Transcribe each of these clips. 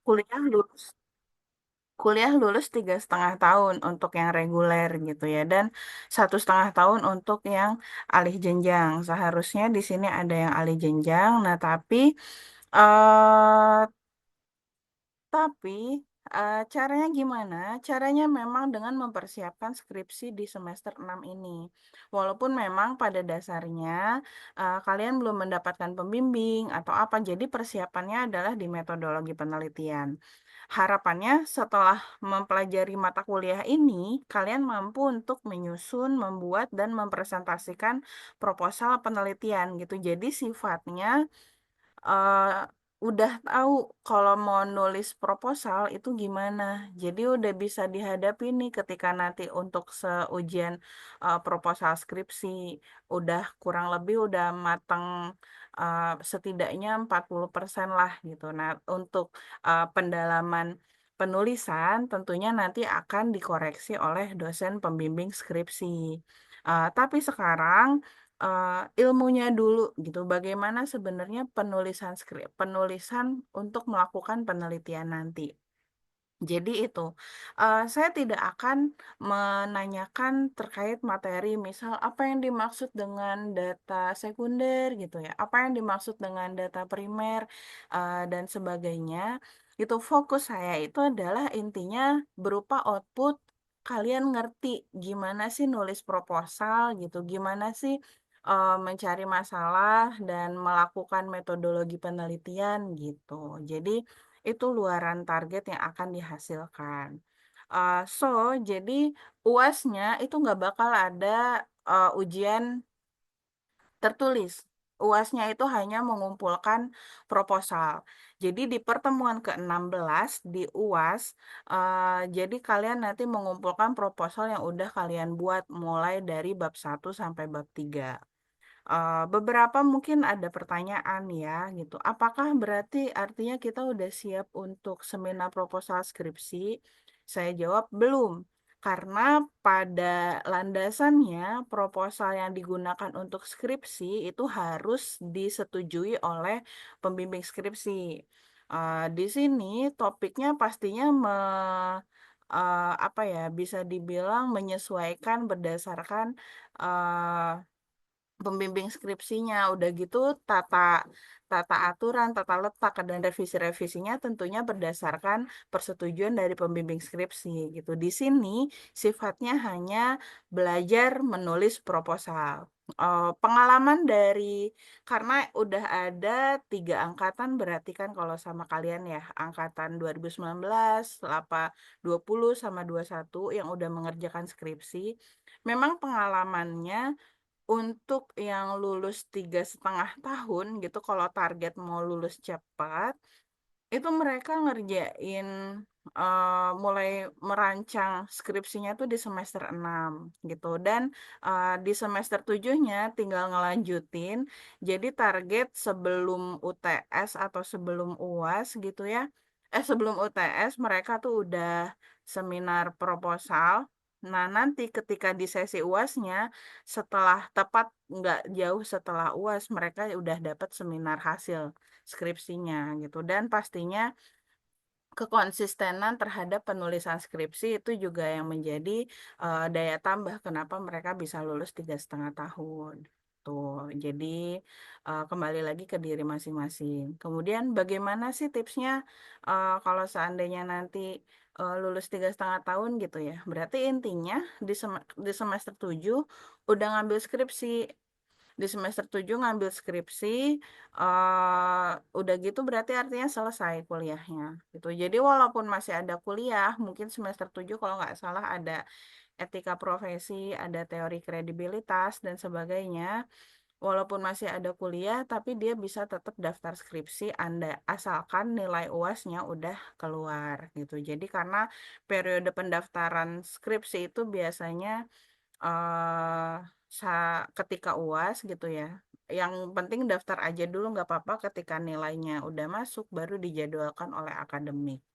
kuliah lulus kuliah lulus 3,5 tahun untuk yang reguler gitu ya, dan 1,5 tahun untuk yang alih jenjang. Seharusnya di sini ada yang alih jenjang. Nah, eh tapi caranya gimana? Caranya memang dengan mempersiapkan skripsi di semester 6 ini. Walaupun memang pada dasarnya kalian belum mendapatkan pembimbing atau apa, jadi persiapannya adalah di metodologi penelitian. Harapannya setelah mempelajari mata kuliah ini, kalian mampu untuk menyusun, membuat, dan mempresentasikan proposal penelitian gitu. Jadi sifatnya eh, udah tahu kalau mau nulis proposal itu gimana. Jadi udah bisa dihadapi nih ketika nanti untuk seujian proposal skripsi. Udah kurang lebih udah matang, eh, setidaknya 40% lah gitu. Nah, untuk pendalaman penulisan tentunya nanti akan dikoreksi oleh dosen pembimbing skripsi. Tapi sekarang ilmunya dulu gitu. Bagaimana sebenarnya penulisan untuk melakukan penelitian nanti. Jadi itu, saya tidak akan menanyakan terkait materi, misal apa yang dimaksud dengan data sekunder gitu ya, apa yang dimaksud dengan data primer dan sebagainya. Itu fokus saya itu adalah intinya berupa output. Kalian ngerti gimana sih nulis proposal gitu, gimana sih mencari masalah dan melakukan metodologi penelitian gitu. Jadi itu luaran target yang akan dihasilkan. So, jadi UASnya itu nggak bakal ada ujian tertulis. UASnya itu hanya mengumpulkan proposal. Jadi di pertemuan ke-16 di UAS, jadi kalian nanti mengumpulkan proposal yang udah kalian buat mulai dari bab 1 sampai bab 3. Beberapa mungkin ada pertanyaan ya gitu. Apakah berarti artinya kita udah siap untuk seminar proposal skripsi? Saya jawab belum. Karena pada landasannya proposal yang digunakan untuk skripsi itu harus disetujui oleh pembimbing skripsi. Di sini topiknya pastinya apa ya, bisa dibilang menyesuaikan berdasarkan eh, pembimbing skripsinya. Udah gitu tata tata aturan, tata letak dan revisi-revisinya tentunya berdasarkan persetujuan dari pembimbing skripsi gitu. Di sini sifatnya hanya belajar menulis proposal. Pengalaman dari, karena udah ada 3 angkatan, berarti kan kalau sama kalian ya angkatan 2019, 20 sama 21 yang udah mengerjakan skripsi, memang pengalamannya untuk yang lulus 3,5 tahun gitu, kalau target mau lulus cepat, itu mereka ngerjain mulai merancang skripsinya tuh di semester 6 gitu. Dan di semester 7-nya tinggal ngelanjutin. Jadi target sebelum UTS atau sebelum UAS gitu ya. Sebelum UTS mereka tuh udah seminar proposal. Nah, nanti ketika di sesi UASnya, setelah tepat nggak jauh setelah UAS, mereka udah dapat seminar hasil skripsinya gitu. Dan pastinya kekonsistenan terhadap penulisan skripsi itu juga yang menjadi daya tambah kenapa mereka bisa lulus 3,5 tahun. Tuh, jadi kembali lagi ke diri masing-masing. Kemudian bagaimana sih tipsnya kalau seandainya nanti lulus 3,5 tahun gitu ya? Berarti intinya di semester 7 udah ngambil skripsi, di semester 7 ngambil skripsi, udah gitu berarti artinya selesai kuliahnya gitu. Jadi walaupun masih ada kuliah, mungkin semester 7 kalau nggak salah ada etika profesi, ada teori kredibilitas dan sebagainya. Walaupun masih ada kuliah, tapi dia bisa tetap daftar skripsi Anda asalkan nilai UASnya udah keluar gitu. Jadi karena periode pendaftaran skripsi itu biasanya eh ketika UAS gitu ya. Yang penting daftar aja dulu nggak apa-apa, ketika nilainya udah masuk baru dijadwalkan oleh akademik.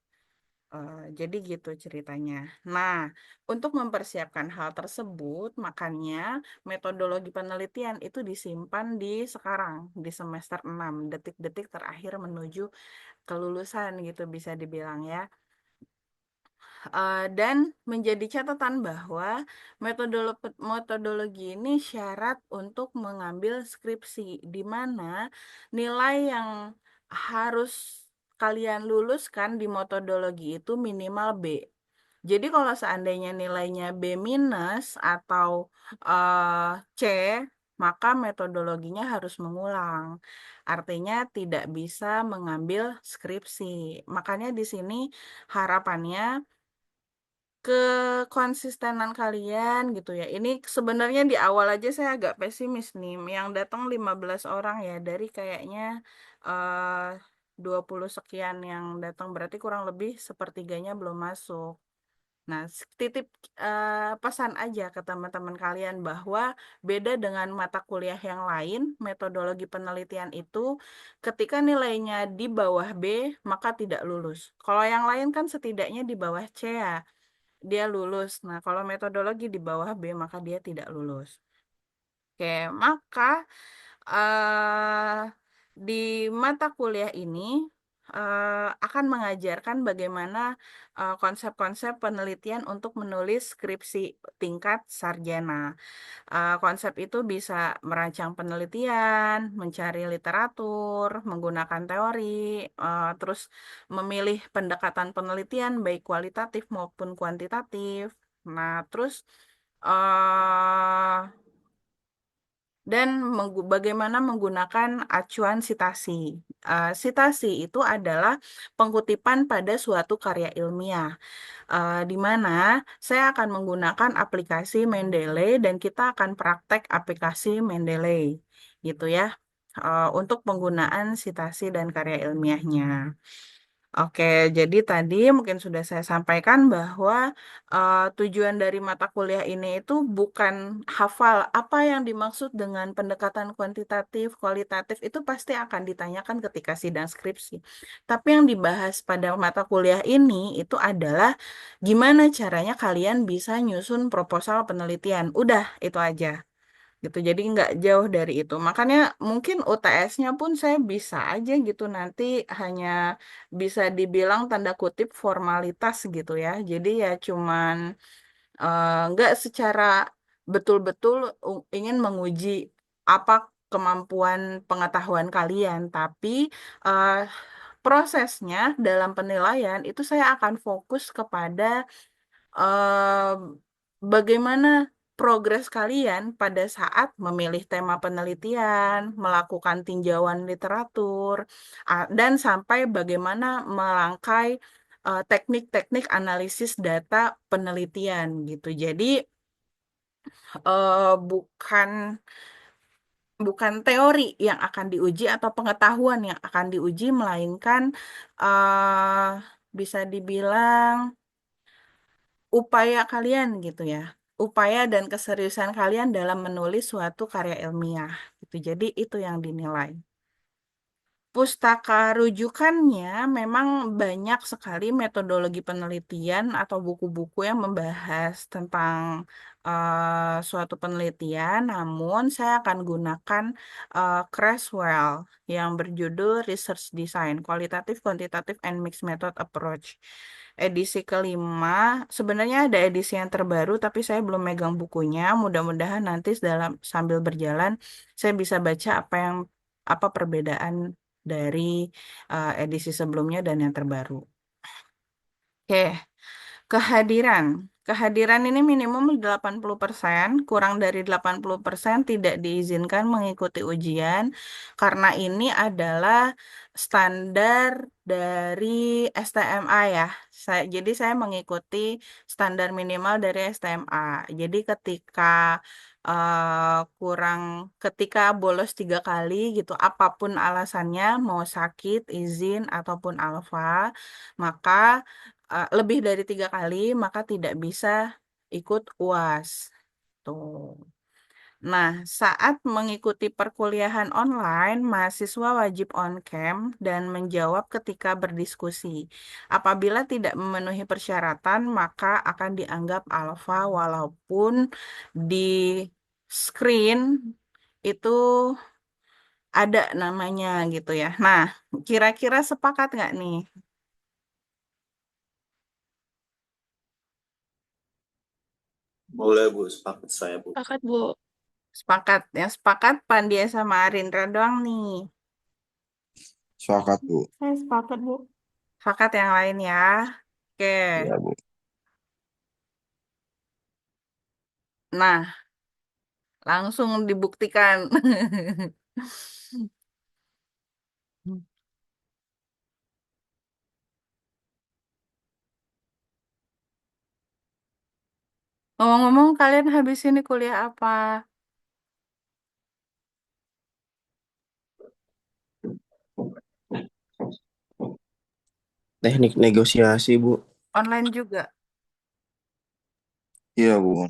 Jadi gitu ceritanya. Nah, untuk mempersiapkan hal tersebut, makanya metodologi penelitian itu disimpan di sekarang, di semester 6, detik-detik terakhir menuju kelulusan gitu bisa dibilang ya. Dan menjadi catatan bahwa metodologi ini syarat untuk mengambil skripsi, di mana nilai yang harus kalian luluskan di metodologi itu minimal B. Jadi kalau seandainya nilainya B minus atau C, maka metodologinya harus mengulang. Artinya tidak bisa mengambil skripsi. Makanya di sini harapannya kekonsistenan kalian gitu ya. Ini sebenarnya di awal aja saya agak pesimis nih. Yang datang 15 orang ya dari kayaknya eh 20 sekian yang datang berarti kurang lebih sepertiganya belum masuk. Nah, titip pesan aja ke teman-teman kalian bahwa beda dengan mata kuliah yang lain, metodologi penelitian itu ketika nilainya di bawah B, maka tidak lulus. Kalau yang lain kan setidaknya di bawah C ya dia lulus. Nah, kalau metodologi di bawah B, maka dia tidak lulus. Oke, maka eh di mata kuliah ini akan mengajarkan bagaimana konsep-konsep penelitian untuk menulis skripsi tingkat sarjana. Konsep itu bisa merancang penelitian, mencari literatur, menggunakan teori, terus memilih pendekatan penelitian baik kualitatif maupun kuantitatif. Nah, terus eh dan bagaimana menggunakan acuan sitasi. Sitasi itu adalah pengutipan pada suatu karya ilmiah, di mana saya akan menggunakan aplikasi Mendeley dan kita akan praktek aplikasi Mendeley, gitu ya, untuk penggunaan sitasi dan karya ilmiahnya. Oke, jadi tadi mungkin sudah saya sampaikan bahwa tujuan dari mata kuliah ini itu bukan hafal apa yang dimaksud dengan pendekatan kuantitatif, kualitatif itu pasti akan ditanyakan ketika sidang skripsi. Tapi yang dibahas pada mata kuliah ini itu adalah gimana caranya kalian bisa nyusun proposal penelitian. Udah, itu aja gitu. Jadi nggak jauh dari itu. Makanya mungkin UTS-nya pun saya bisa aja gitu nanti hanya bisa dibilang tanda kutip formalitas gitu ya. Jadi ya cuman nggak secara betul-betul ingin menguji apa kemampuan pengetahuan kalian, tapi eh, prosesnya dalam penilaian itu saya akan fokus kepada eh, bagaimana progres kalian pada saat memilih tema penelitian, melakukan tinjauan literatur, dan sampai bagaimana melangkai teknik-teknik analisis data penelitian gitu. Jadi bukan bukan teori yang akan diuji atau pengetahuan yang akan diuji, melainkan eh bisa dibilang upaya kalian gitu ya, upaya dan keseriusan kalian dalam menulis suatu karya ilmiah gitu. Jadi itu yang dinilai. Pustaka rujukannya memang banyak sekali metodologi penelitian atau buku-buku yang membahas tentang suatu penelitian, namun saya akan gunakan Creswell yang berjudul Research Design, Qualitative, Quantitative, and Mixed Method Approach. Edisi kelima, sebenarnya ada edisi yang terbaru, tapi saya belum megang bukunya. Mudah-mudahan nanti dalam sambil berjalan saya bisa baca apa perbedaan dari edisi sebelumnya dan yang terbaru. Oke, kehadiran. Kehadiran ini minimum 80%, kurang dari 80% tidak diizinkan mengikuti ujian karena ini adalah standar dari STMA ya. Jadi saya mengikuti standar minimal dari STMA. Jadi kurang ketika bolos 3 kali gitu, apapun alasannya, mau sakit, izin ataupun alfa, maka lebih dari 3 kali maka tidak bisa ikut UAS. Tuh. Nah, saat mengikuti perkuliahan online, mahasiswa wajib on-cam dan menjawab ketika berdiskusi. Apabila tidak memenuhi persyaratan, maka akan dianggap alfa walaupun di screen itu ada namanya gitu ya. Nah, kira-kira sepakat nggak nih? Boleh Bu, sepakat saya Bu. Sepakat, Bu. Sepakat. Yang sepakat Pandia sama Arindra doang nih. Sepakat, Bu. Saya sepakat, Bu. Sepakat yang lain ya. Oke. Iya, Bu. Nah, langsung dibuktikan. Ngomong-ngomong, kalian habis ini kuliah apa? Teknik negosiasi Bu. Online juga. Iya, Bu.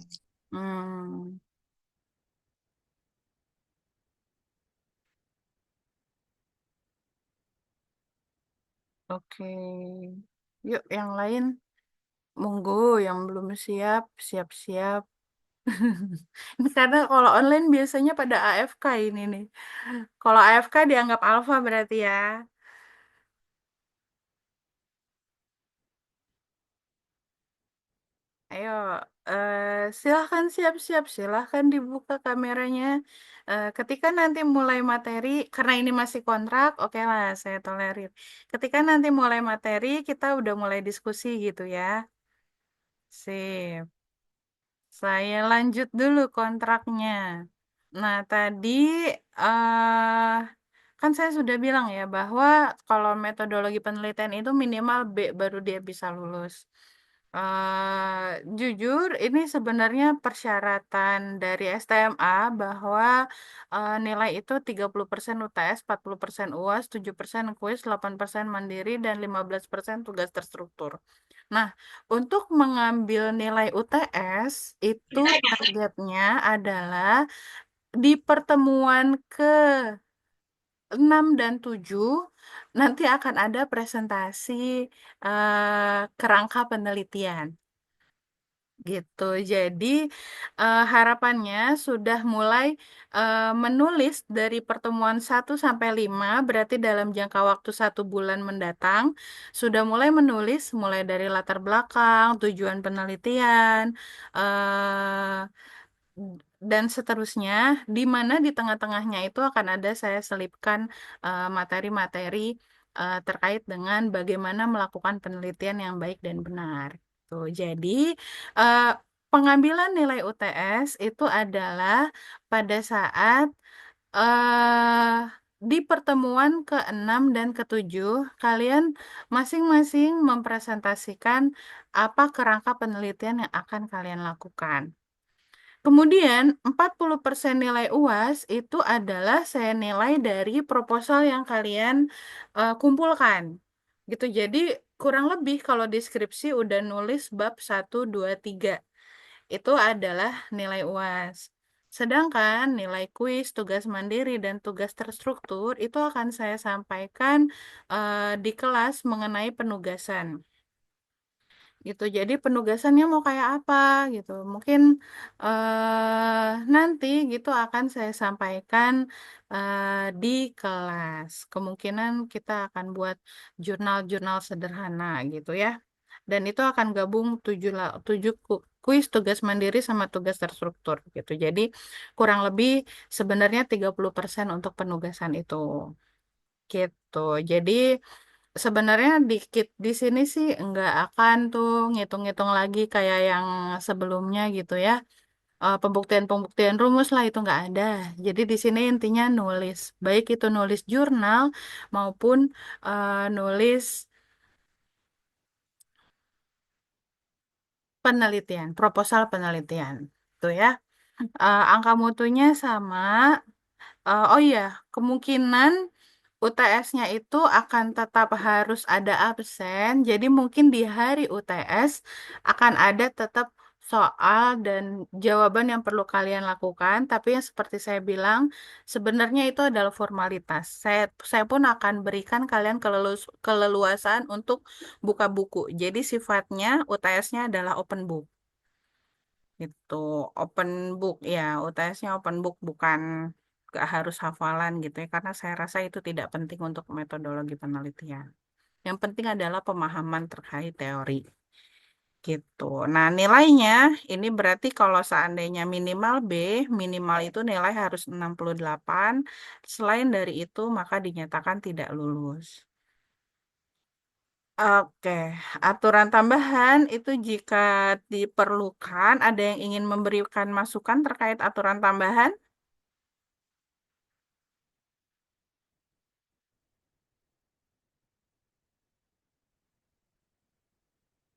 Hmm, oke. Yuk, yang lain. Monggo, yang belum siap, siap-siap. Ini karena kalau online biasanya pada AFK ini nih. Kalau AFK dianggap alfa berarti ya. Ayo, silahkan siap-siap, silahkan dibuka kameranya. Ketika nanti mulai materi, karena ini masih kontrak, oke lah, saya tolerir. Ketika nanti mulai materi, kita udah mulai diskusi gitu ya. Sip. Saya lanjut dulu kontraknya. Nah, tadi eh kan saya sudah bilang ya bahwa kalau metodologi penelitian itu minimal B baru dia bisa lulus. Jujur, ini sebenarnya persyaratan dari STMA bahwa nilai itu 30% UTS, 40% UAS, 7% kuis, 8% mandiri, dan 15% tugas terstruktur. Nah, untuk mengambil nilai UTS itu targetnya adalah di pertemuan ke 6 dan 7 nanti akan ada presentasi kerangka penelitian gitu. Jadi harapannya sudah mulai menulis dari pertemuan 1 sampai 5 berarti dalam jangka waktu 1 bulan mendatang sudah mulai menulis mulai dari latar belakang, tujuan penelitian, eh, dan seterusnya, di mana di tengah-tengahnya itu akan ada saya selipkan materi-materi terkait dengan bagaimana melakukan penelitian yang baik dan benar. Tuh, jadi eh, pengambilan nilai UTS itu adalah pada saat di pertemuan ke-6 dan ke-7 kalian masing-masing mempresentasikan apa kerangka penelitian yang akan kalian lakukan. Kemudian 40% nilai UAS itu adalah saya nilai dari proposal yang kalian kumpulkan. Gitu. Jadi kurang lebih kalau deskripsi udah nulis bab 1, 2, 3 itu adalah nilai UAS. Sedangkan nilai kuis, tugas mandiri, dan tugas terstruktur itu akan saya sampaikan di kelas mengenai penugasan gitu. Jadi penugasannya mau kayak apa gitu. Mungkin nanti gitu akan saya sampaikan eh, di kelas. Kemungkinan kita akan buat jurnal-jurnal sederhana gitu ya. Dan itu akan gabung 7 kuis tugas mandiri sama tugas terstruktur gitu. Jadi kurang lebih sebenarnya 30% untuk penugasan itu gitu. Jadi sebenarnya dikit di sini sih nggak akan tuh ngitung-ngitung lagi kayak yang sebelumnya gitu ya. Pembuktian-pembuktian rumus lah itu nggak ada. Jadi di sini intinya nulis, baik itu nulis jurnal maupun nulis penelitian, proposal penelitian. Tuh ya. Angka mutunya sama. Oh iya, kemungkinan UTS-nya itu akan tetap harus ada absen. Jadi mungkin di hari UTS akan ada tetap soal dan jawaban yang perlu kalian lakukan, tapi yang seperti saya bilang, sebenarnya itu adalah formalitas. Saya pun akan berikan kalian keleluasaan untuk buka buku. Jadi sifatnya UTS-nya adalah open book. Itu open book ya, UTS-nya open book bukan gak harus hafalan gitu ya, karena saya rasa itu tidak penting untuk metodologi penelitian. Yang penting adalah pemahaman terkait teori. Gitu. Nah, nilainya ini berarti kalau seandainya minimal B, minimal itu nilai harus 68. Selain dari itu, maka dinyatakan tidak lulus. Oke, aturan tambahan itu jika diperlukan, ada yang ingin memberikan masukan terkait aturan tambahan?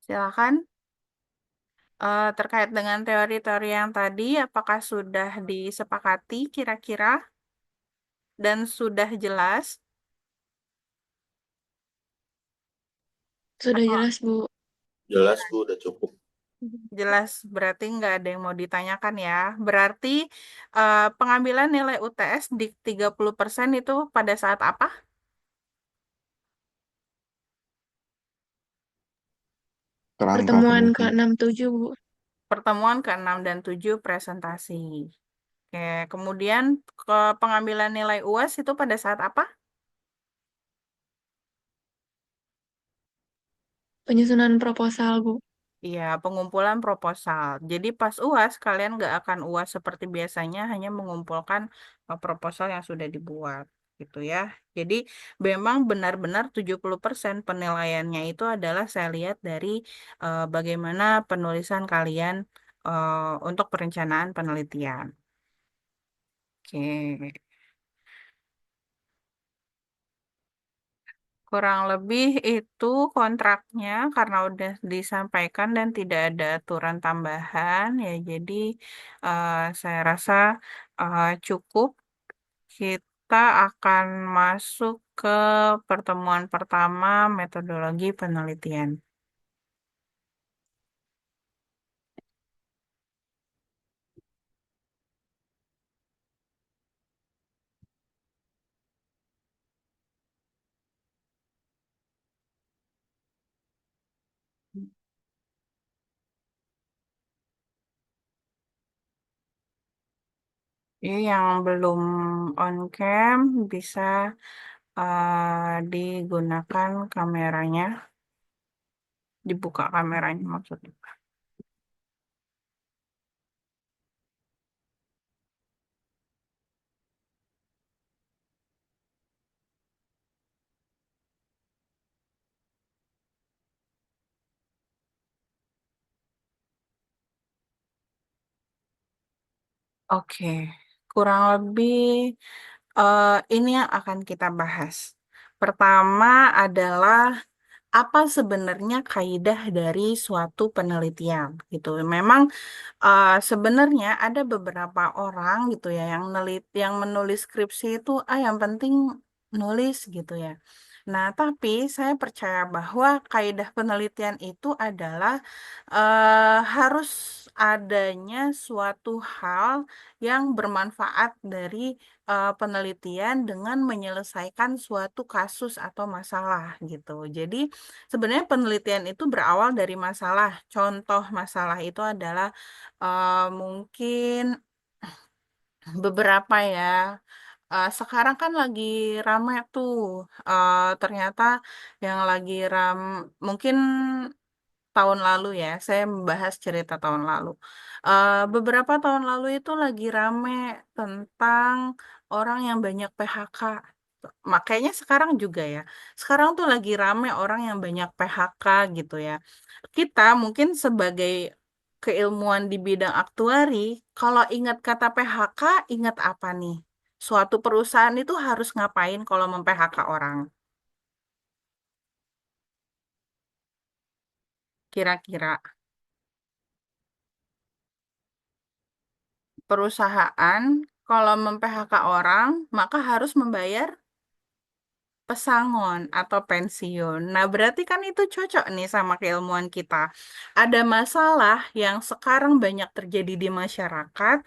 Silakan. Terkait dengan teori-teori yang tadi, apakah sudah disepakati kira-kira dan sudah jelas? Sudah jelas, Bu. Jelas Bu, udah cukup. Jelas, berarti nggak ada yang mau ditanyakan ya. Berarti pengambilan nilai UTS di 30% itu pada saat apa? Kerangka Pertemuan penelitian. ke-67, Bu. Pertemuan ke-6 dan 7 presentasi. Oke, kemudian ke pengambilan nilai UAS itu pada saat apa? Penyusunan proposal, Bu. Iya, pengumpulan proposal. Jadi pas UAS, kalian nggak akan UAS seperti biasanya, hanya mengumpulkan proposal yang sudah dibuat. Gitu ya. Jadi memang benar-benar 70% penilaiannya itu adalah saya lihat dari bagaimana penulisan kalian untuk perencanaan penelitian. Oke. Kurang lebih itu kontraknya karena udah disampaikan dan tidak ada aturan tambahan ya. Jadi eh, saya rasa cukup. Kita akan masuk ke pertemuan pertama metodologi penelitian. Ini yang belum on cam bisa digunakan kameranya, dibuka kameranya maksudnya. Oke, kurang lebih ini yang akan kita bahas. Pertama adalah apa sebenarnya kaidah dari suatu penelitian gitu. Memang sebenarnya ada beberapa orang gitu ya yang menulis skripsi itu yang penting nulis gitu ya. Nah, tapi saya percaya bahwa kaidah penelitian itu adalah harus adanya suatu hal yang bermanfaat dari penelitian dengan menyelesaikan suatu kasus atau masalah gitu. Jadi sebenarnya penelitian itu berawal dari masalah. Contoh masalah itu adalah mungkin beberapa ya. Sekarang kan lagi rame tuh. Ternyata yang lagi mungkin tahun lalu ya. Saya membahas cerita tahun lalu. Beberapa tahun lalu itu lagi rame tentang orang yang banyak PHK. Makanya sekarang juga ya. Sekarang tuh lagi rame orang yang banyak PHK gitu ya. Kita mungkin sebagai keilmuan di bidang aktuari, kalau ingat kata PHK, ingat apa nih? Suatu perusahaan itu harus ngapain kalau mem-PHK orang? Kira-kira perusahaan kalau mem-PHK orang, maka harus membayar pesangon atau pensiun. Nah, berarti kan itu cocok nih sama keilmuan kita. Ada masalah yang sekarang banyak terjadi di masyarakat,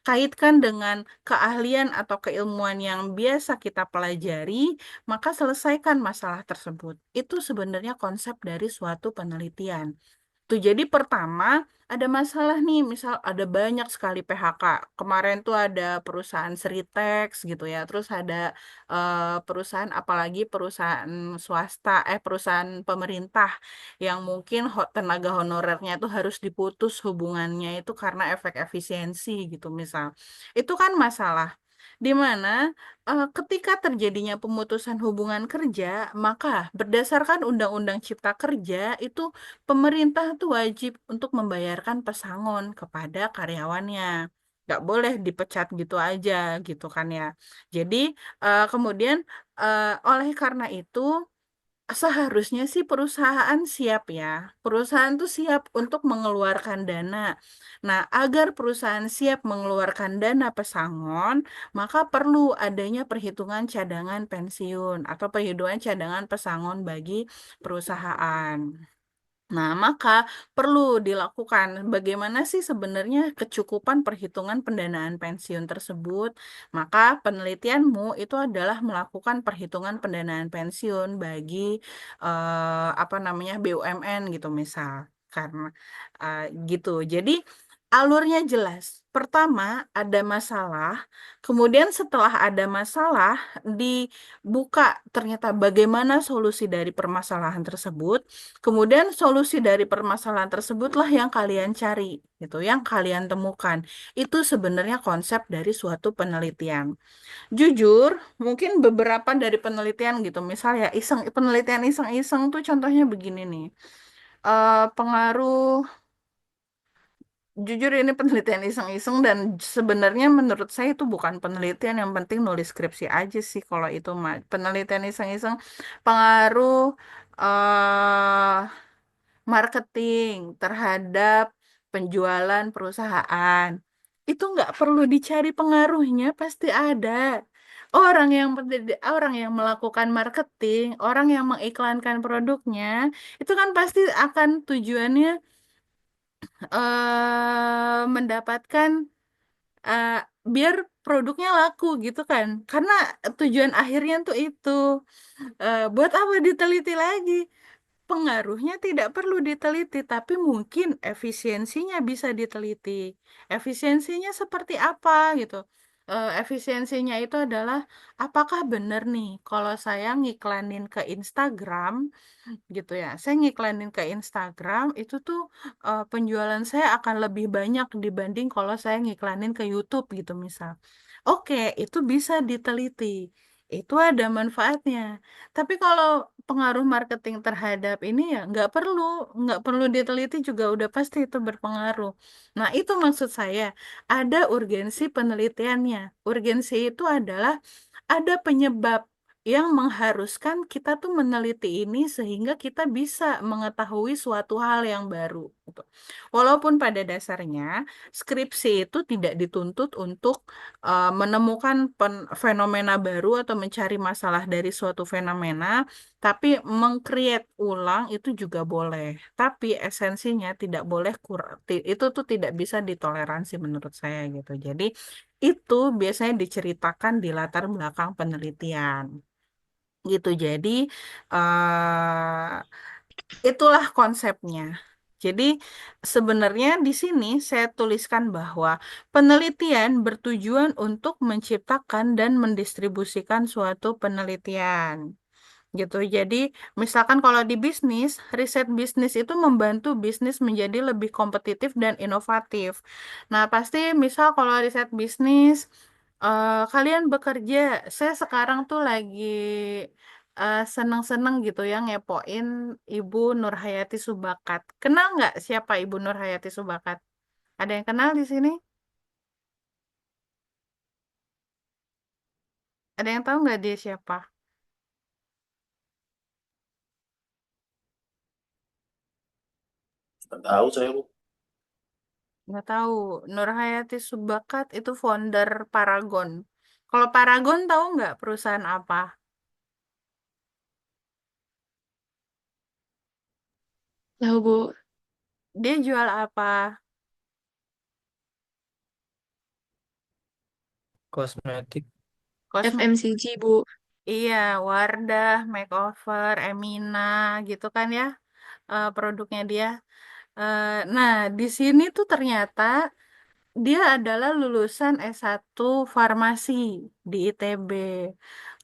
kaitkan dengan keahlian atau keilmuan yang biasa kita pelajari, maka selesaikan masalah tersebut. Itu sebenarnya konsep dari suatu penelitian. Tuh, jadi pertama ada masalah nih, misal ada banyak sekali PHK. Kemarin tuh ada perusahaan Sritex gitu ya, terus ada perusahaan apalagi perusahaan swasta, perusahaan pemerintah yang mungkin tenaga honorernya itu harus diputus hubungannya itu karena efek efisiensi gitu misal. Itu kan masalah. Di mana ketika terjadinya pemutusan hubungan kerja, maka berdasarkan Undang-Undang Cipta Kerja itu pemerintah tuh wajib untuk membayarkan pesangon kepada karyawannya. Nggak boleh dipecat gitu aja gitu kan ya. Jadi kemudian oleh karena itu seharusnya sih perusahaan siap ya. Perusahaan tuh siap untuk mengeluarkan dana. Nah, agar perusahaan siap mengeluarkan dana pesangon, maka perlu adanya perhitungan cadangan pensiun atau perhitungan cadangan pesangon bagi perusahaan. Nah, maka perlu dilakukan bagaimana sih sebenarnya kecukupan perhitungan pendanaan pensiun tersebut. Maka penelitianmu itu adalah melakukan perhitungan pendanaan pensiun bagi apa namanya BUMN gitu misal. Karena eh, gitu. Jadi alurnya jelas. Pertama ada masalah, kemudian setelah ada masalah dibuka ternyata bagaimana solusi dari permasalahan tersebut. Kemudian solusi dari permasalahan tersebutlah yang kalian cari, gitu, yang kalian temukan. Itu sebenarnya konsep dari suatu penelitian. Jujur, mungkin beberapa dari penelitian gitu, misalnya penelitian iseng-iseng tuh contohnya begini nih. Pengaruh, jujur ini penelitian iseng-iseng dan sebenarnya menurut saya itu bukan penelitian, yang penting nulis skripsi aja sih kalau itu mah. Penelitian iseng-iseng pengaruh eh marketing terhadap penjualan perusahaan. Itu nggak perlu dicari pengaruhnya, pasti ada. Orang yang melakukan marketing, orang yang mengiklankan produknya, itu kan pasti akan tujuannya mendapatkan eh, biar produknya laku gitu kan. Karena tujuan akhirnya tuh itu. Buat apa diteliti lagi? Pengaruhnya tidak perlu diteliti, tapi mungkin efisiensinya bisa diteliti. Efisiensinya seperti apa gitu? Efisiensinya itu adalah apakah benar nih kalau saya ngiklanin ke Instagram gitu ya. Saya ngiklanin ke Instagram itu tuh penjualan saya akan lebih banyak dibanding kalau saya ngiklanin ke YouTube gitu misal. Oke, itu bisa diteliti. Itu ada manfaatnya. Tapi kalau pengaruh marketing terhadap ini ya nggak perlu diteliti juga udah pasti itu berpengaruh. Nah, itu maksud saya ada urgensi penelitiannya. Urgensi itu adalah ada penyebab yang mengharuskan kita tuh meneliti ini sehingga kita bisa mengetahui suatu hal yang baru, gitu. Walaupun pada dasarnya skripsi itu tidak dituntut untuk menemukan fenomena baru atau mencari masalah dari suatu fenomena, tapi mengcreate ulang itu juga boleh. Tapi esensinya tidak boleh itu tuh tidak bisa ditoleransi menurut saya gitu. Jadi itu biasanya diceritakan di latar belakang penelitian gitu. Jadi itulah konsepnya. Jadi sebenarnya di sini saya tuliskan bahwa penelitian bertujuan untuk menciptakan dan mendistribusikan suatu penelitian gitu. Jadi, misalkan kalau di bisnis, riset bisnis itu membantu bisnis menjadi lebih kompetitif dan inovatif. Nah, pasti misal kalau riset bisnis, kalian bekerja, saya sekarang tuh lagi seneng-seneng gitu ya ngepoin Ibu Nurhayati Subakat. Kenal nggak siapa Ibu Nurhayati Subakat? Ada yang kenal di sini? Ada yang tahu nggak dia siapa? Nggak tahu saya, Bu. Nggak tahu. Nurhayati Subakat itu founder Paragon. Kalau Paragon tahu nggak perusahaan apa? Tahu, Bu. Dia jual apa? Kosmetik. Kosmetik. FMCG, Bu. Iya, Wardah, Makeover, Emina gitu kan ya, produknya dia. Nah, di sini tuh ternyata dia adalah lulusan S1 farmasi di ITB.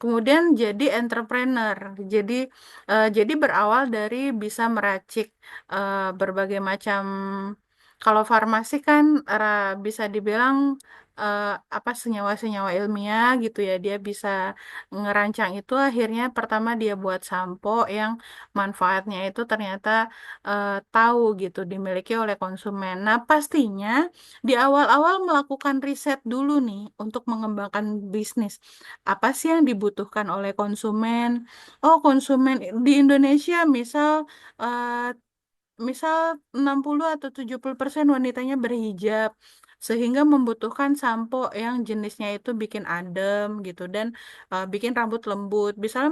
Kemudian jadi entrepreneur. Jadi jadi berawal dari bisa meracik berbagai macam, kalau farmasi kan bisa dibilang eh, apa, senyawa-senyawa ilmiah gitu ya. Dia bisa ngerancang itu, akhirnya pertama dia buat sampo yang manfaatnya itu ternyata tahu gitu, dimiliki oleh konsumen. Nah, pastinya di awal-awal melakukan riset dulu nih untuk mengembangkan bisnis. Apa sih yang dibutuhkan oleh konsumen? Oh, konsumen di Indonesia misal eh, misal 60 atau 70% wanitanya berhijab, sehingga membutuhkan sampo yang jenisnya itu bikin adem gitu, dan bikin rambut lembut. Misalnya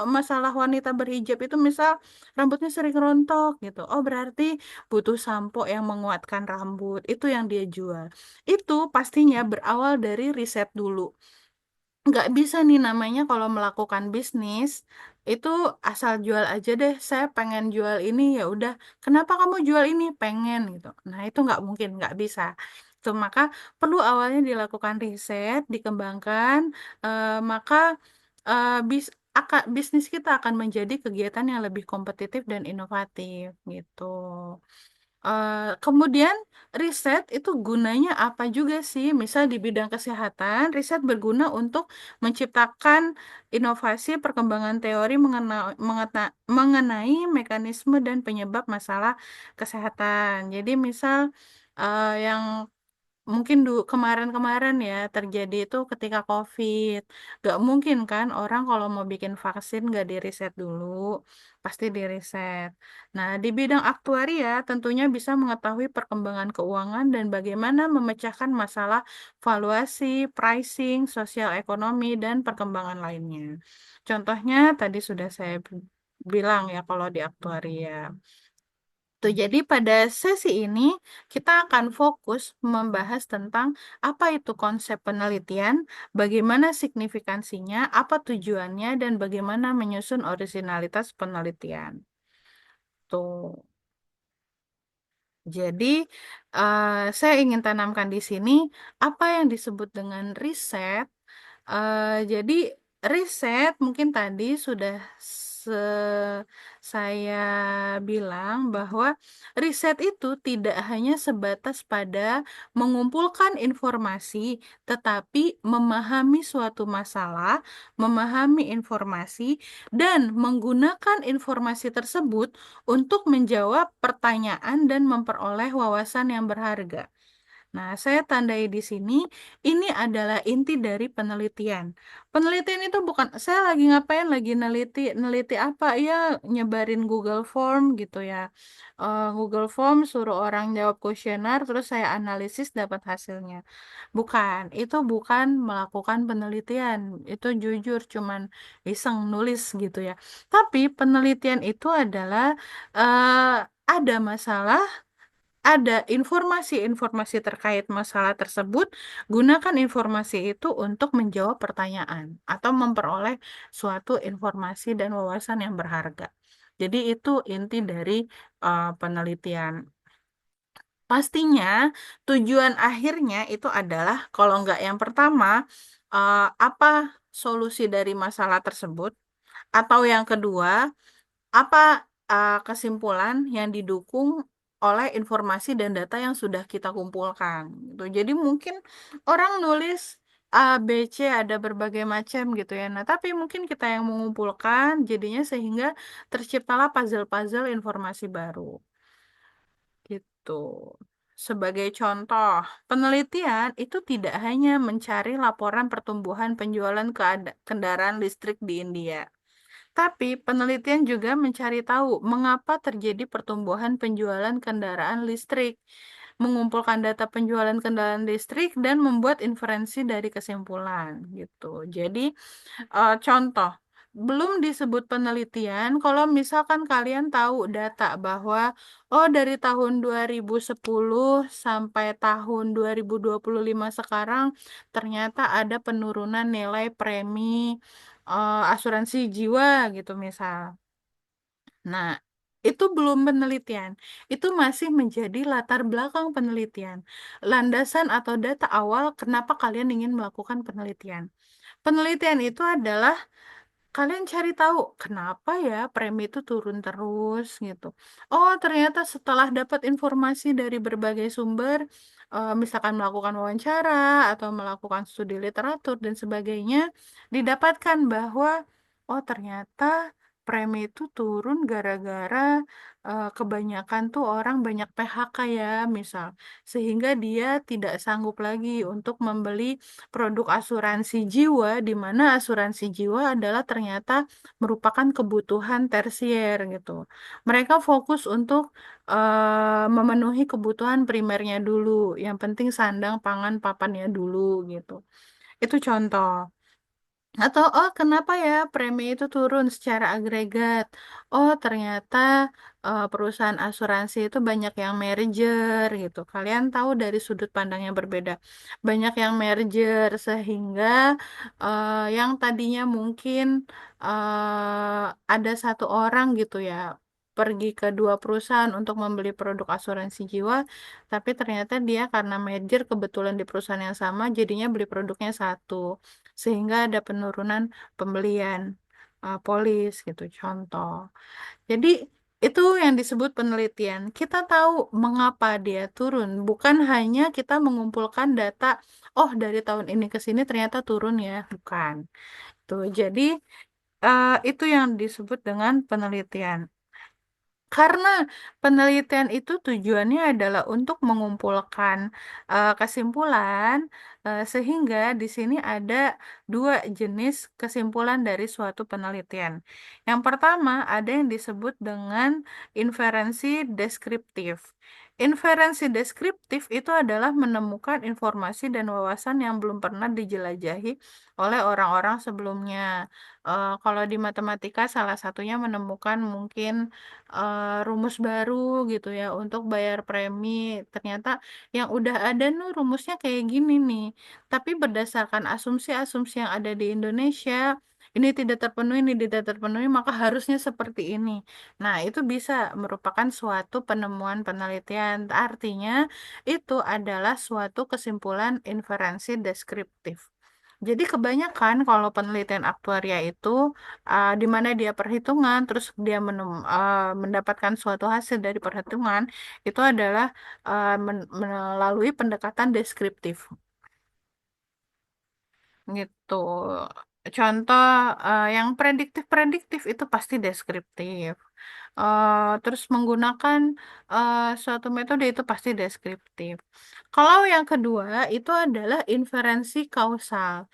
masalah wanita berhijab itu misal rambutnya sering rontok gitu. Oh, berarti butuh sampo yang menguatkan rambut. Itu yang dia jual. Itu pastinya berawal dari riset dulu. Nggak bisa nih namanya kalau melakukan bisnis itu asal jual aja deh. Saya pengen jual ini, ya udah. Kenapa kamu jual ini? Pengen gitu. Nah, itu nggak mungkin, nggak bisa. Itu maka perlu awalnya dilakukan riset, dikembangkan, maka bisnis kita akan menjadi kegiatan yang lebih kompetitif dan inovatif gitu. Kemudian riset itu gunanya apa juga sih? Misal di bidang kesehatan, riset berguna untuk menciptakan inovasi perkembangan teori mengenai mekanisme dan penyebab masalah kesehatan. Jadi misal yang mungkin kemarin-kemarin ya terjadi itu ketika COVID. Gak mungkin kan orang kalau mau bikin vaksin gak diriset dulu, pasti diriset. Nah, di bidang aktuaria tentunya bisa mengetahui perkembangan keuangan dan bagaimana memecahkan masalah valuasi, pricing, sosial ekonomi, dan perkembangan lainnya. Contohnya tadi sudah saya bilang ya kalau di aktuaria. Tuh, jadi pada sesi ini kita akan fokus membahas tentang apa itu konsep penelitian, bagaimana signifikansinya, apa tujuannya, dan bagaimana menyusun orisinalitas penelitian. Tuh. Jadi, saya ingin tanamkan di sini apa yang disebut dengan riset. Jadi riset mungkin tadi sudah saya bilang bahwa riset itu tidak hanya sebatas pada mengumpulkan informasi, tetapi memahami suatu masalah, memahami informasi, dan menggunakan informasi tersebut untuk menjawab pertanyaan dan memperoleh wawasan yang berharga. Nah, saya tandai di sini, ini adalah inti dari penelitian. Penelitian itu bukan, saya lagi ngapain, lagi neliti, neliti apa? Ya, nyebarin Google Form gitu ya. Google Form suruh orang jawab kuesioner, terus saya analisis dapat hasilnya. Bukan, itu bukan melakukan penelitian. Itu jujur cuman iseng nulis gitu ya. Tapi penelitian itu adalah ada masalah, ada informasi-informasi terkait masalah tersebut, gunakan informasi itu untuk menjawab pertanyaan atau memperoleh suatu informasi dan wawasan yang berharga. Jadi itu inti dari penelitian. Pastinya tujuan akhirnya itu adalah kalau nggak yang pertama, apa solusi dari masalah tersebut, atau yang kedua, apa kesimpulan yang didukung oleh informasi dan data yang sudah kita kumpulkan gitu. Jadi mungkin orang nulis A, B, C ada berbagai macam gitu ya. Nah, tapi mungkin kita yang mengumpulkan jadinya sehingga terciptalah puzzle-puzzle informasi baru gitu. Sebagai contoh, penelitian itu tidak hanya mencari laporan pertumbuhan penjualan kendaraan listrik di India. Tapi penelitian juga mencari tahu mengapa terjadi pertumbuhan penjualan kendaraan listrik, mengumpulkan data penjualan kendaraan listrik dan membuat inferensi dari kesimpulan gitu. Jadi contoh, belum disebut penelitian kalau misalkan kalian tahu data bahwa oh dari tahun 2010 sampai tahun 2025 sekarang ternyata ada penurunan nilai premi asuransi jiwa gitu misal. Nah, itu belum penelitian. Itu masih menjadi latar belakang penelitian. Landasan atau data awal kenapa kalian ingin melakukan penelitian. Penelitian itu adalah kalian cari tahu kenapa ya premi itu turun terus gitu. Oh, ternyata setelah dapat informasi dari berbagai sumber, misalkan melakukan wawancara atau melakukan studi literatur dan sebagainya, didapatkan bahwa oh ternyata premi itu turun gara-gara kebanyakan tuh orang banyak PHK ya, misal, sehingga dia tidak sanggup lagi untuk membeli produk asuransi jiwa, di mana asuransi jiwa adalah ternyata merupakan kebutuhan tersier gitu. Mereka fokus untuk memenuhi kebutuhan primernya dulu, yang penting sandang, pangan, papannya dulu gitu. Itu contoh. Atau, oh kenapa ya premi itu turun secara agregat? Oh ternyata perusahaan asuransi itu banyak yang merger gitu. Kalian tahu dari sudut pandang yang berbeda. Banyak yang merger sehingga yang tadinya mungkin ada satu orang gitu ya pergi ke dua perusahaan untuk membeli produk asuransi jiwa, tapi ternyata dia karena merger kebetulan di perusahaan yang sama, jadinya beli produknya satu sehingga ada penurunan pembelian polis gitu contoh. Jadi itu yang disebut penelitian. Kita tahu mengapa dia turun, bukan hanya kita mengumpulkan data, oh dari tahun ini ke sini ternyata turun ya, bukan. Tuh, jadi itu yang disebut dengan penelitian. Karena penelitian itu tujuannya adalah untuk mengumpulkan kesimpulan, sehingga di sini ada dua jenis kesimpulan dari suatu penelitian. Yang pertama, ada yang disebut dengan inferensi deskriptif. Inferensi deskriptif itu adalah menemukan informasi dan wawasan yang belum pernah dijelajahi oleh orang-orang sebelumnya. Kalau di matematika, salah satunya menemukan mungkin rumus baru gitu ya untuk bayar premi. Ternyata yang udah ada nih rumusnya kayak gini nih. Tapi berdasarkan asumsi-asumsi yang ada di Indonesia, ini tidak terpenuhi, maka harusnya seperti ini. Nah, itu bisa merupakan suatu penemuan penelitian. Artinya, itu adalah suatu kesimpulan inferensi deskriptif. Jadi kebanyakan kalau penelitian aktuaria itu di mana dia perhitungan, terus dia mendapatkan suatu hasil dari perhitungan, itu adalah melalui pendekatan deskriptif gitu. Contoh yang prediktif-prediktif itu pasti deskriptif. Terus menggunakan suatu metode itu pasti deskriptif. Kalau yang kedua itu adalah inferensi kausal.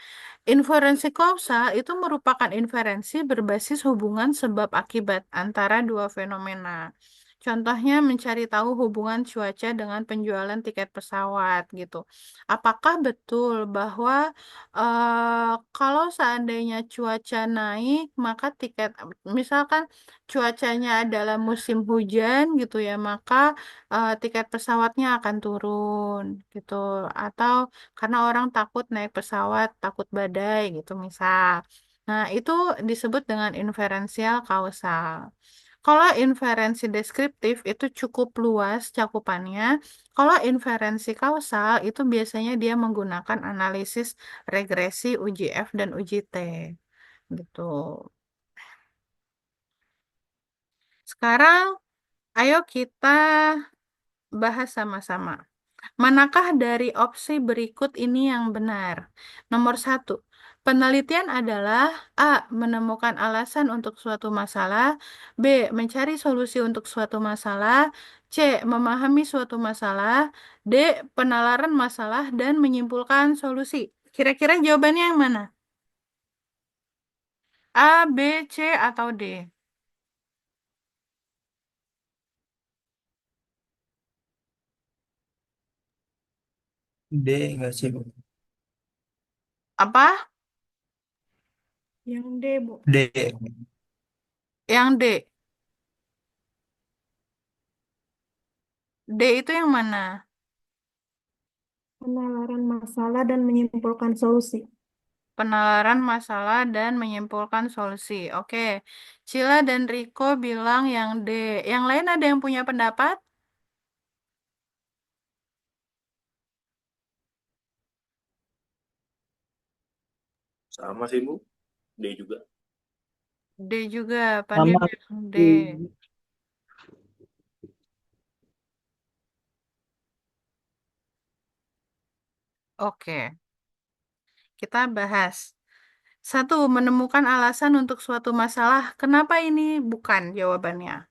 Inferensi kausal itu merupakan inferensi berbasis hubungan sebab akibat antara dua fenomena. Contohnya mencari tahu hubungan cuaca dengan penjualan tiket pesawat gitu. Apakah betul bahwa kalau seandainya cuaca naik, maka tiket, misalkan cuacanya adalah musim hujan gitu ya, maka tiket pesawatnya akan turun gitu. Atau karena orang takut naik pesawat, takut badai gitu misal. Nah, itu disebut dengan inferensial kausal. Kalau inferensi deskriptif itu cukup luas cakupannya. Kalau inferensi kausal itu biasanya dia menggunakan analisis regresi uji F dan uji T gitu. Sekarang ayo kita bahas sama-sama. Manakah dari opsi berikut ini yang benar? Nomor satu, penelitian adalah A. Menemukan alasan untuk suatu masalah, B. Mencari solusi untuk suatu masalah, C. Memahami suatu masalah, D. Penalaran masalah dan menyimpulkan solusi. Kira-kira jawabannya yang mana? A, B, C, atau D? D enggak sih, Bu? Apa? Yang D, Bu. D. Yang D. D itu yang mana? Penalaran masalah dan menyimpulkan solusi. Penalaran masalah dan menyimpulkan solusi. Oke. Cila dan Riko bilang yang D. Yang lain ada yang punya pendapat? Sama sih Bu, D juga. D juga. Pandai Sama. bilang D. Oke. Kita bahas. Satu, menemukan alasan untuk suatu masalah. Kenapa ini bukan jawabannya?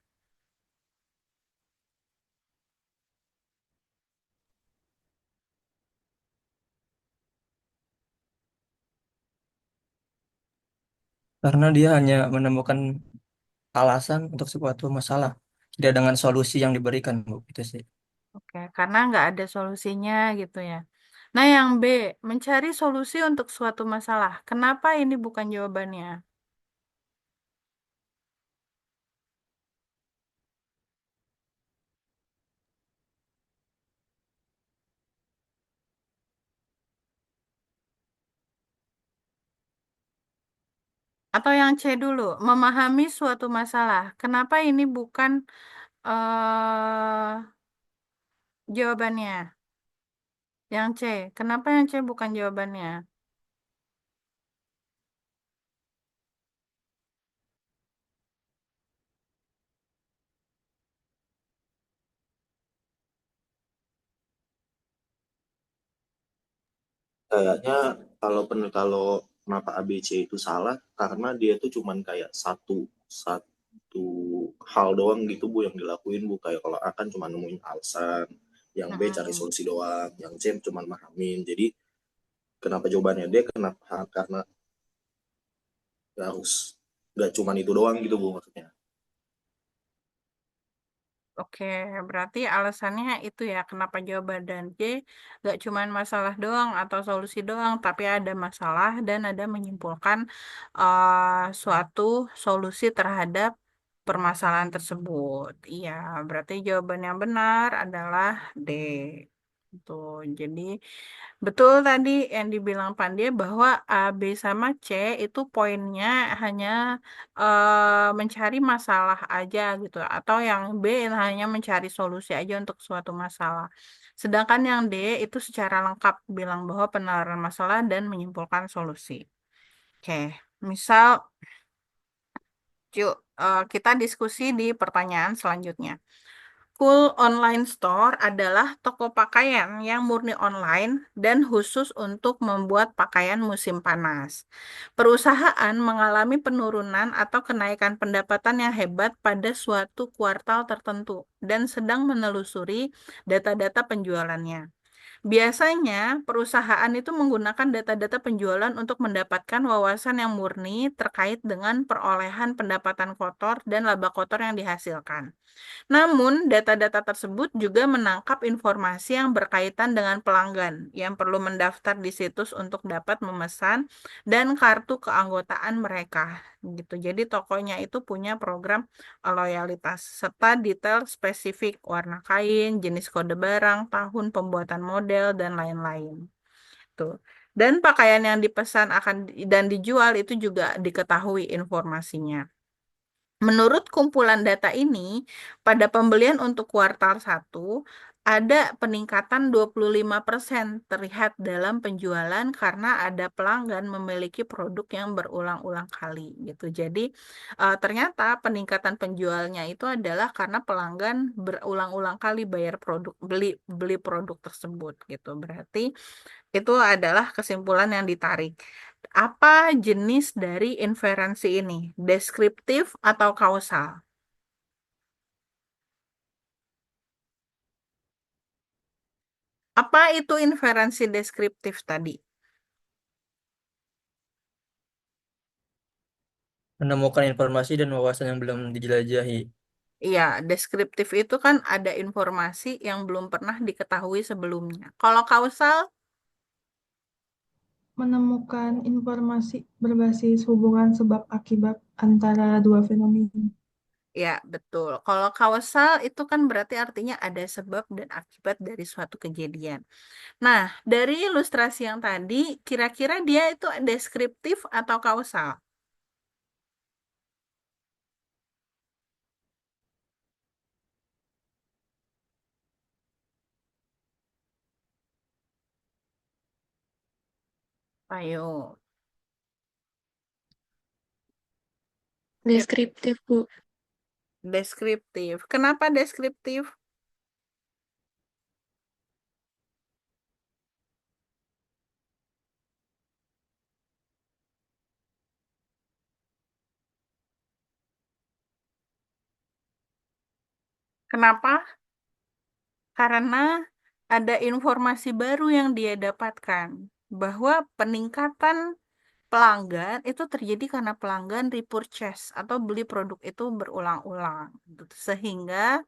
Karena dia hanya menemukan alasan untuk suatu masalah, tidak dengan solusi yang diberikan, Bu. Itu sih. Oke, karena nggak ada solusinya gitu ya. Nah, yang B, mencari solusi untuk suatu masalah. Kenapa ini bukan jawabannya? Atau yang C dulu, memahami suatu masalah. Kenapa ini bukan jawabannya? Yang C, kenapa yang C bukan jawabannya? Kayaknya kalau kenapa ABC itu salah karena dia tuh cuman kayak satu satu hal doang gitu Bu yang dilakuin Bu, kayak kalau A kan cuma nemuin alasan, yang B cari Mm-mm. solusi doang, yang C cuma mahamin. Jadi kenapa jawabannya D, kenapa, karena harus nggak cuman itu doang gitu Bu maksudnya. Oke, berarti alasannya itu ya, kenapa jawaban dan C gak cuman masalah doang atau solusi doang, tapi ada masalah dan ada menyimpulkan suatu solusi terhadap permasalahan tersebut. Iya, berarti jawaban yang benar adalah D. Tuh, jadi betul tadi yang dibilang Pandya bahwa A, B sama C itu poinnya hanya mencari masalah aja gitu, atau yang B hanya mencari solusi aja untuk suatu masalah. Sedangkan yang D itu secara lengkap bilang bahwa penalaran masalah dan menyimpulkan solusi. Oke, misal yuk kita diskusi di pertanyaan selanjutnya. Cool Online Store adalah toko pakaian yang murni online dan khusus untuk membuat pakaian musim panas. Perusahaan mengalami penurunan atau kenaikan pendapatan yang hebat pada suatu kuartal tertentu dan sedang menelusuri data-data penjualannya. Biasanya, perusahaan itu menggunakan data-data penjualan untuk mendapatkan wawasan yang murni terkait dengan perolehan pendapatan kotor dan laba kotor yang dihasilkan. Namun, data-data tersebut juga menangkap informasi yang berkaitan dengan pelanggan yang perlu mendaftar di situs untuk dapat memesan dan kartu keanggotaan mereka. Gitu. Jadi tokonya itu punya program loyalitas serta detail spesifik warna kain, jenis kode barang, tahun pembuatan model dan lain-lain. Tuh. Dan pakaian yang dipesan akan dan dijual itu juga diketahui informasinya. Menurut kumpulan data ini, pada pembelian untuk kuartal 1 ada peningkatan 25% terlihat dalam penjualan karena ada pelanggan memiliki produk yang berulang-ulang kali gitu. Jadi ternyata peningkatan penjualnya itu adalah karena pelanggan berulang-ulang kali bayar produk beli beli produk tersebut gitu. Berarti itu adalah kesimpulan yang ditarik. Apa jenis dari inferensi ini? Deskriptif atau kausal? Apa itu inferensi deskriptif tadi? Menemukan informasi dan wawasan yang belum dijelajahi. Iya, deskriptif itu kan ada informasi yang belum pernah diketahui sebelumnya. Kalau kausal, Menemukan informasi berbasis hubungan sebab akibat antara dua fenomena. Ya, betul. Kalau kausal itu kan berarti artinya ada sebab dan akibat dari suatu kejadian. Nah, dari ilustrasi yang tadi, kira-kira dia itu deskriptif atau kausal? Ayo. Deskriptif, Bu. Deskriptif. Kenapa deskriptif? Kenapa? Karena ada informasi baru yang dia dapatkan bahwa peningkatan pelanggan itu terjadi karena pelanggan repurchase atau beli produk itu berulang-ulang. Gitu. Sehingga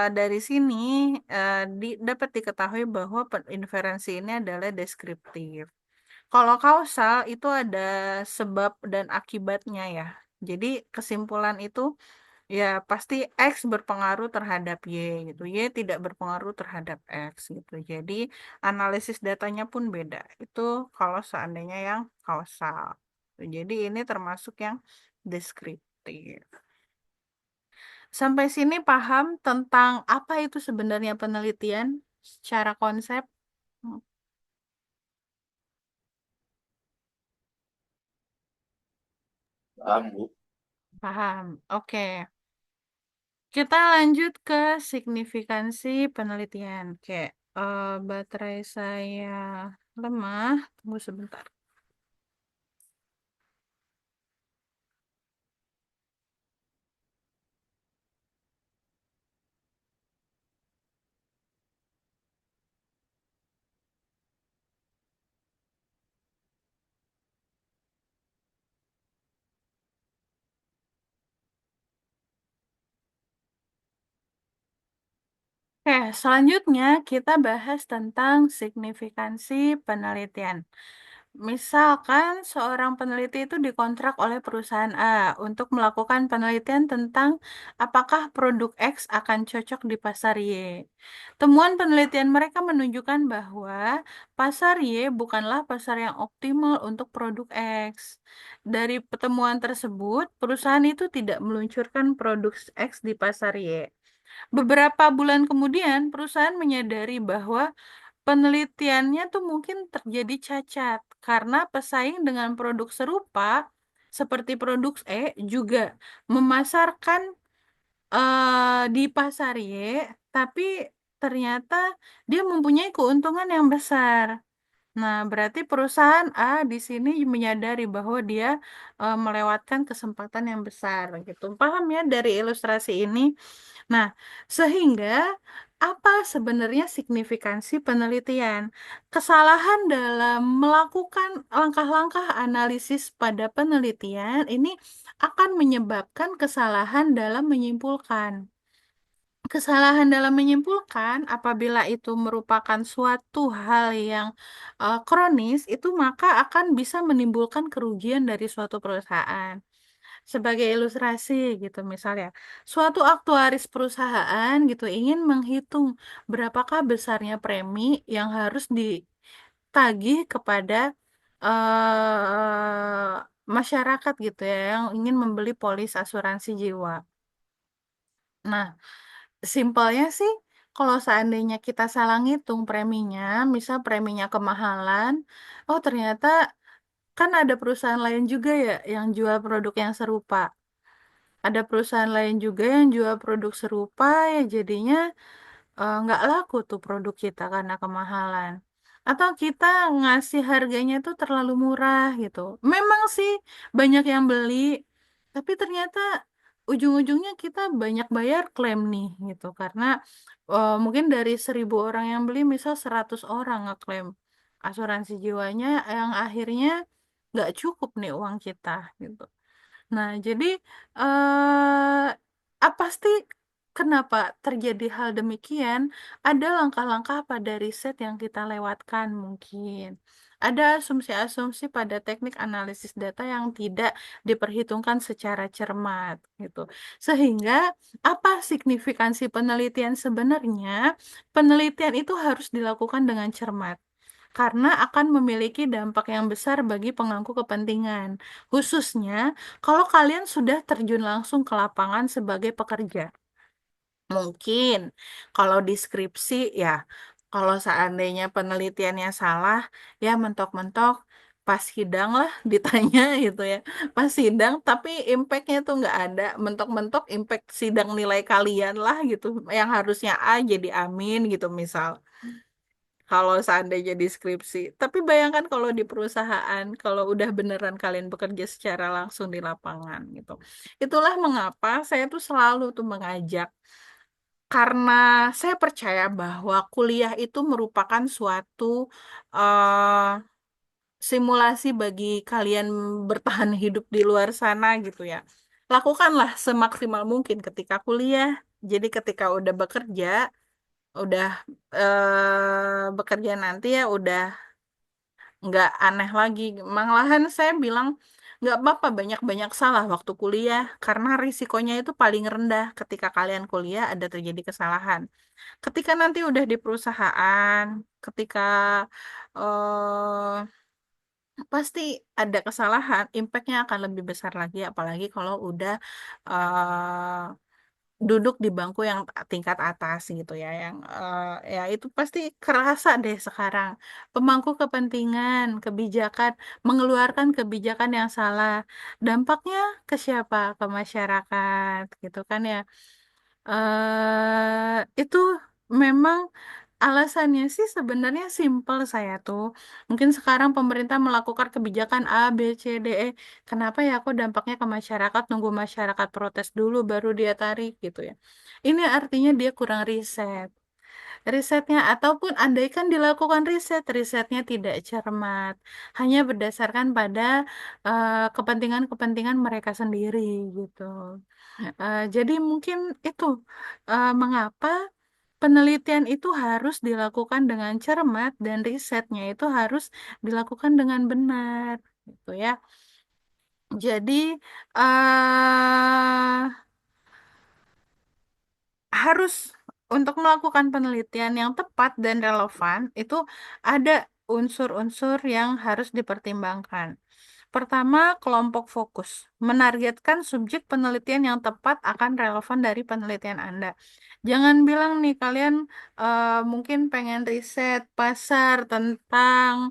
dari sini dapat diketahui bahwa inferensi ini adalah deskriptif. Kalau kausal itu ada sebab dan akibatnya ya. Jadi kesimpulan itu ya pasti X berpengaruh terhadap Y gitu. Y tidak berpengaruh terhadap X gitu. Jadi analisis datanya pun beda. Itu kalau seandainya yang kausal. Jadi ini termasuk yang deskriptif. Sampai sini paham tentang apa itu sebenarnya penelitian secara konsep? Hmm, Paham, Bu. Paham. Oke. Kita lanjut ke signifikansi penelitian. Kayak baterai saya lemah. Tunggu sebentar. Oke, selanjutnya kita bahas tentang signifikansi penelitian. Misalkan seorang peneliti itu dikontrak oleh perusahaan A untuk melakukan penelitian tentang apakah produk X akan cocok di pasar Y. Temuan penelitian mereka menunjukkan bahwa pasar Y bukanlah pasar yang optimal untuk produk X. Dari pertemuan tersebut, perusahaan itu tidak meluncurkan produk X di pasar Y. Beberapa bulan kemudian, perusahaan menyadari bahwa penelitiannya tuh mungkin terjadi cacat karena pesaing dengan produk serupa seperti produk E juga memasarkan di pasar Y, tapi ternyata dia mempunyai keuntungan yang besar. Nah, berarti perusahaan A di sini menyadari bahwa dia melewatkan kesempatan yang besar gitu. Paham ya dari ilustrasi ini? Nah, sehingga apa sebenarnya signifikansi penelitian? Kesalahan dalam melakukan langkah-langkah analisis pada penelitian ini akan menyebabkan kesalahan dalam menyimpulkan. Kesalahan dalam menyimpulkan apabila itu merupakan suatu hal yang kronis, itu maka akan bisa menimbulkan kerugian dari suatu perusahaan. Sebagai ilustrasi gitu misalnya, suatu aktuaris perusahaan gitu ingin menghitung berapakah besarnya premi yang harus ditagih kepada masyarakat gitu ya yang ingin membeli polis asuransi jiwa. Nah, simpelnya sih kalau seandainya kita salah ngitung preminya, misal preminya kemahalan, oh ternyata kan ada perusahaan lain juga ya yang jual produk yang serupa. Ada perusahaan lain juga yang jual produk serupa ya jadinya nggak laku tuh produk kita karena kemahalan. Atau kita ngasih harganya tuh terlalu murah gitu. Memang sih banyak yang beli, tapi ternyata ujung-ujungnya kita banyak bayar klaim nih gitu. Karena mungkin dari 1.000 orang yang beli, misal 100 orang ngeklaim asuransi jiwanya yang akhirnya nggak cukup nih uang kita gitu. Nah, jadi pasti kenapa terjadi hal demikian? Ada langkah-langkah pada riset yang kita lewatkan mungkin. ada asumsi-asumsi pada teknik analisis data yang tidak diperhitungkan secara cermat gitu. Sehingga apa signifikansi penelitian sebenarnya? Penelitian itu harus dilakukan dengan cermat karena akan memiliki dampak yang besar bagi pemangku kepentingan, khususnya kalau kalian sudah terjun langsung ke lapangan sebagai pekerja. Mungkin kalau deskripsi ya, kalau seandainya penelitiannya salah, ya mentok-mentok pas sidang lah ditanya gitu ya. Pas sidang tapi impactnya tuh nggak ada. Mentok-mentok impact sidang nilai kalian lah gitu. Yang harusnya A jadi amin gitu misal. Kalau seandainya deskripsi. Tapi bayangkan kalau di perusahaan, kalau udah beneran kalian bekerja secara langsung di lapangan gitu. Itulah mengapa saya tuh selalu tuh mengajak karena saya percaya bahwa kuliah itu merupakan suatu eh, simulasi bagi kalian bertahan hidup di luar sana gitu ya. Lakukanlah semaksimal mungkin ketika kuliah. Jadi ketika udah bekerja, udah bekerja nanti ya udah nggak aneh lagi. Malahan saya bilang nggak apa-apa banyak-banyak salah waktu kuliah karena risikonya itu paling rendah ketika kalian kuliah ada terjadi kesalahan. Ketika nanti udah di perusahaan, ketika pasti ada kesalahan, impactnya akan lebih besar lagi, apalagi kalau udah duduk di bangku yang tingkat atas gitu ya, yang ya itu pasti kerasa deh sekarang. Pemangku kepentingan, kebijakan, mengeluarkan kebijakan yang salah, dampaknya ke siapa? Ke masyarakat gitu kan ya. Itu memang alasannya sih sebenarnya simpel saya tuh. Mungkin sekarang pemerintah melakukan kebijakan A, B, C, D, E. Kenapa ya aku dampaknya ke masyarakat, nunggu masyarakat protes dulu baru dia tarik gitu ya. Ini artinya dia kurang riset. Risetnya ataupun andaikan dilakukan riset, risetnya tidak cermat. Hanya berdasarkan pada kepentingan-kepentingan mereka sendiri gitu. Jadi mungkin itu mengapa penelitian itu harus dilakukan dengan cermat dan risetnya itu harus dilakukan dengan benar, gitu ya. Jadi harus untuk melakukan penelitian yang tepat dan relevan itu ada unsur-unsur yang harus dipertimbangkan. Pertama, kelompok fokus. Menargetkan subjek penelitian yang tepat akan relevan dari penelitian Anda. Jangan bilang nih kalian mungkin pengen riset pasar tentang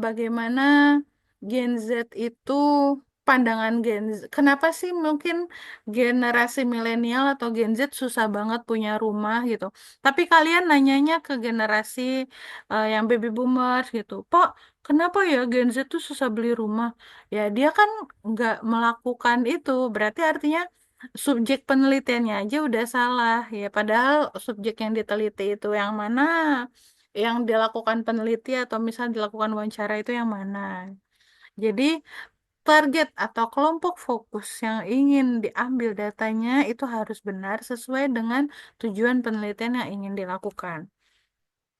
bagaimana Gen Z itu pandangan Gen Z. Kenapa sih mungkin generasi milenial atau Gen Z susah banget punya rumah gitu. Tapi kalian nanyanya ke generasi yang baby boomers gitu. Pak, kenapa ya Gen Z tuh susah beli rumah? Ya dia kan nggak melakukan itu. Berarti artinya subjek penelitiannya aja udah salah. Ya padahal subjek yang diteliti itu yang mana? Yang dilakukan peneliti atau misal dilakukan wawancara itu yang mana? Jadi target atau kelompok fokus yang ingin diambil datanya itu harus benar sesuai dengan tujuan penelitian yang ingin dilakukan.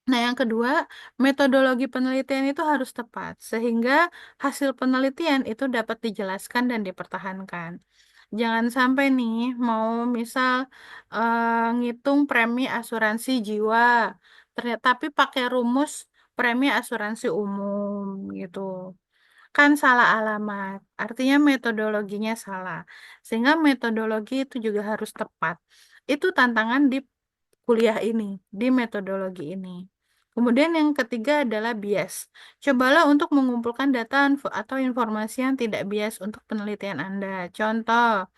Nah, yang kedua, metodologi penelitian itu harus tepat, sehingga hasil penelitian itu dapat dijelaskan dan dipertahankan. Jangan sampai nih, mau misal ngitung premi asuransi jiwa, ternyata tapi pakai rumus premi asuransi umum gitu. Kan salah alamat, artinya metodologinya salah. Sehingga metodologi itu juga harus tepat. Itu tantangan di kuliah ini, di metodologi ini. Kemudian yang ketiga adalah bias. Cobalah untuk mengumpulkan data atau informasi yang tidak bias untuk penelitian Anda. Contoh,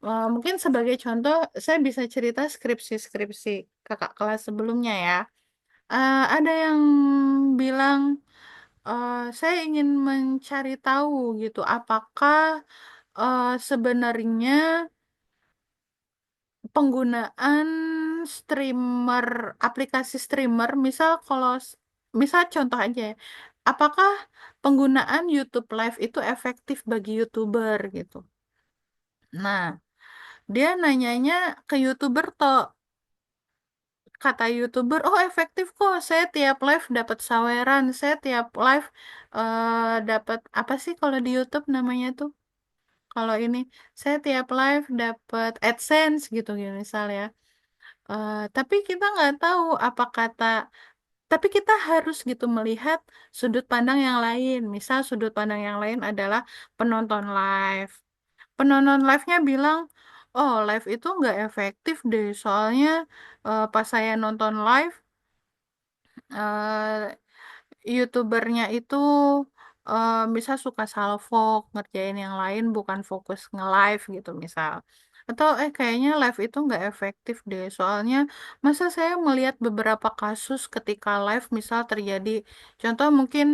mungkin sebagai contoh, saya bisa cerita skripsi-skripsi kakak kelas sebelumnya ya. Ada yang bilang, saya ingin mencari tahu gitu, apakah sebenarnya penggunaan streamer, aplikasi streamer, misal kalau misal contoh aja ya, apakah penggunaan YouTube Live itu efektif bagi YouTuber gitu. Nah, dia nanyanya ke YouTuber toh, kata YouTuber, oh efektif kok, saya tiap live dapat saweran, saya tiap live dapat apa sih kalau di YouTube namanya tuh? Kalau ini saya tiap live dapat AdSense gitu gitu misal ya. Tapi kita nggak tahu apa kata, tapi kita harus gitu melihat sudut pandang yang lain. Misal sudut pandang yang lain adalah penonton live. Penonton live-nya bilang, oh live itu nggak efektif deh, soalnya pas saya nonton live, eh, YouTubernya itu misal suka salvo ngerjain yang lain bukan fokus nge-live gitu misal. Atau kayaknya live itu nggak efektif deh. Soalnya masa saya melihat beberapa kasus ketika live misal terjadi. Contoh mungkin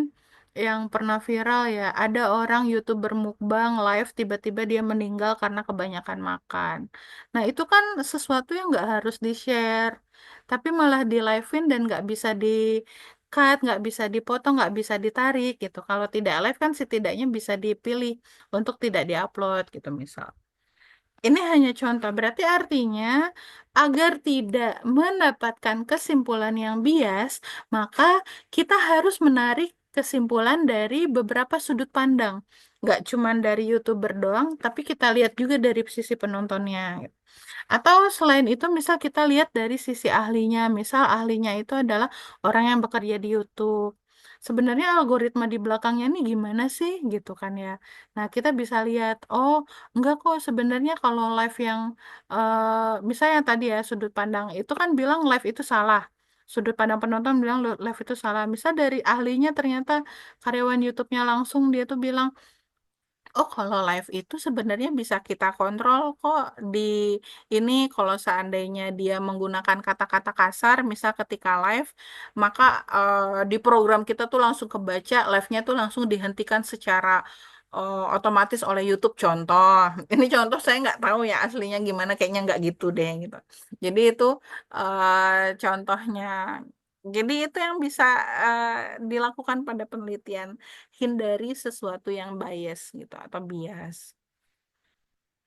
yang pernah viral ya, ada orang YouTuber mukbang live tiba-tiba dia meninggal karena kebanyakan makan. Nah itu kan sesuatu yang nggak harus di-share. Tapi malah di live-in dan nggak bisa di cut, nggak bisa dipotong, nggak bisa ditarik gitu. Kalau tidak live kan setidaknya bisa dipilih untuk tidak diupload gitu misal. Ini hanya contoh, berarti artinya agar tidak mendapatkan kesimpulan yang bias, maka kita harus menarik kesimpulan dari beberapa sudut pandang. Nggak cuma dari YouTuber doang, tapi kita lihat juga dari sisi penontonnya. Atau selain itu, misal kita lihat dari sisi ahlinya, misal ahlinya itu adalah orang yang bekerja di YouTube. Sebenarnya algoritma di belakangnya ini gimana sih gitu kan ya. Nah, kita bisa lihat, oh enggak kok sebenarnya kalau live yang misalnya tadi ya sudut pandang itu kan bilang live itu salah. Sudut pandang penonton bilang live itu salah. Misal dari ahlinya ternyata karyawan YouTube-nya langsung dia tuh bilang, oh, kalau live itu sebenarnya bisa kita kontrol kok di ini kalau seandainya dia menggunakan kata-kata kasar, misal ketika live, maka di program kita tuh langsung kebaca, live-nya tuh langsung dihentikan secara otomatis oleh YouTube contoh. Ini contoh saya nggak tahu ya aslinya gimana, kayaknya nggak gitu deh gitu. Jadi itu contohnya. Jadi itu yang bisa dilakukan pada penelitian, hindari sesuatu yang bias gitu atau bias.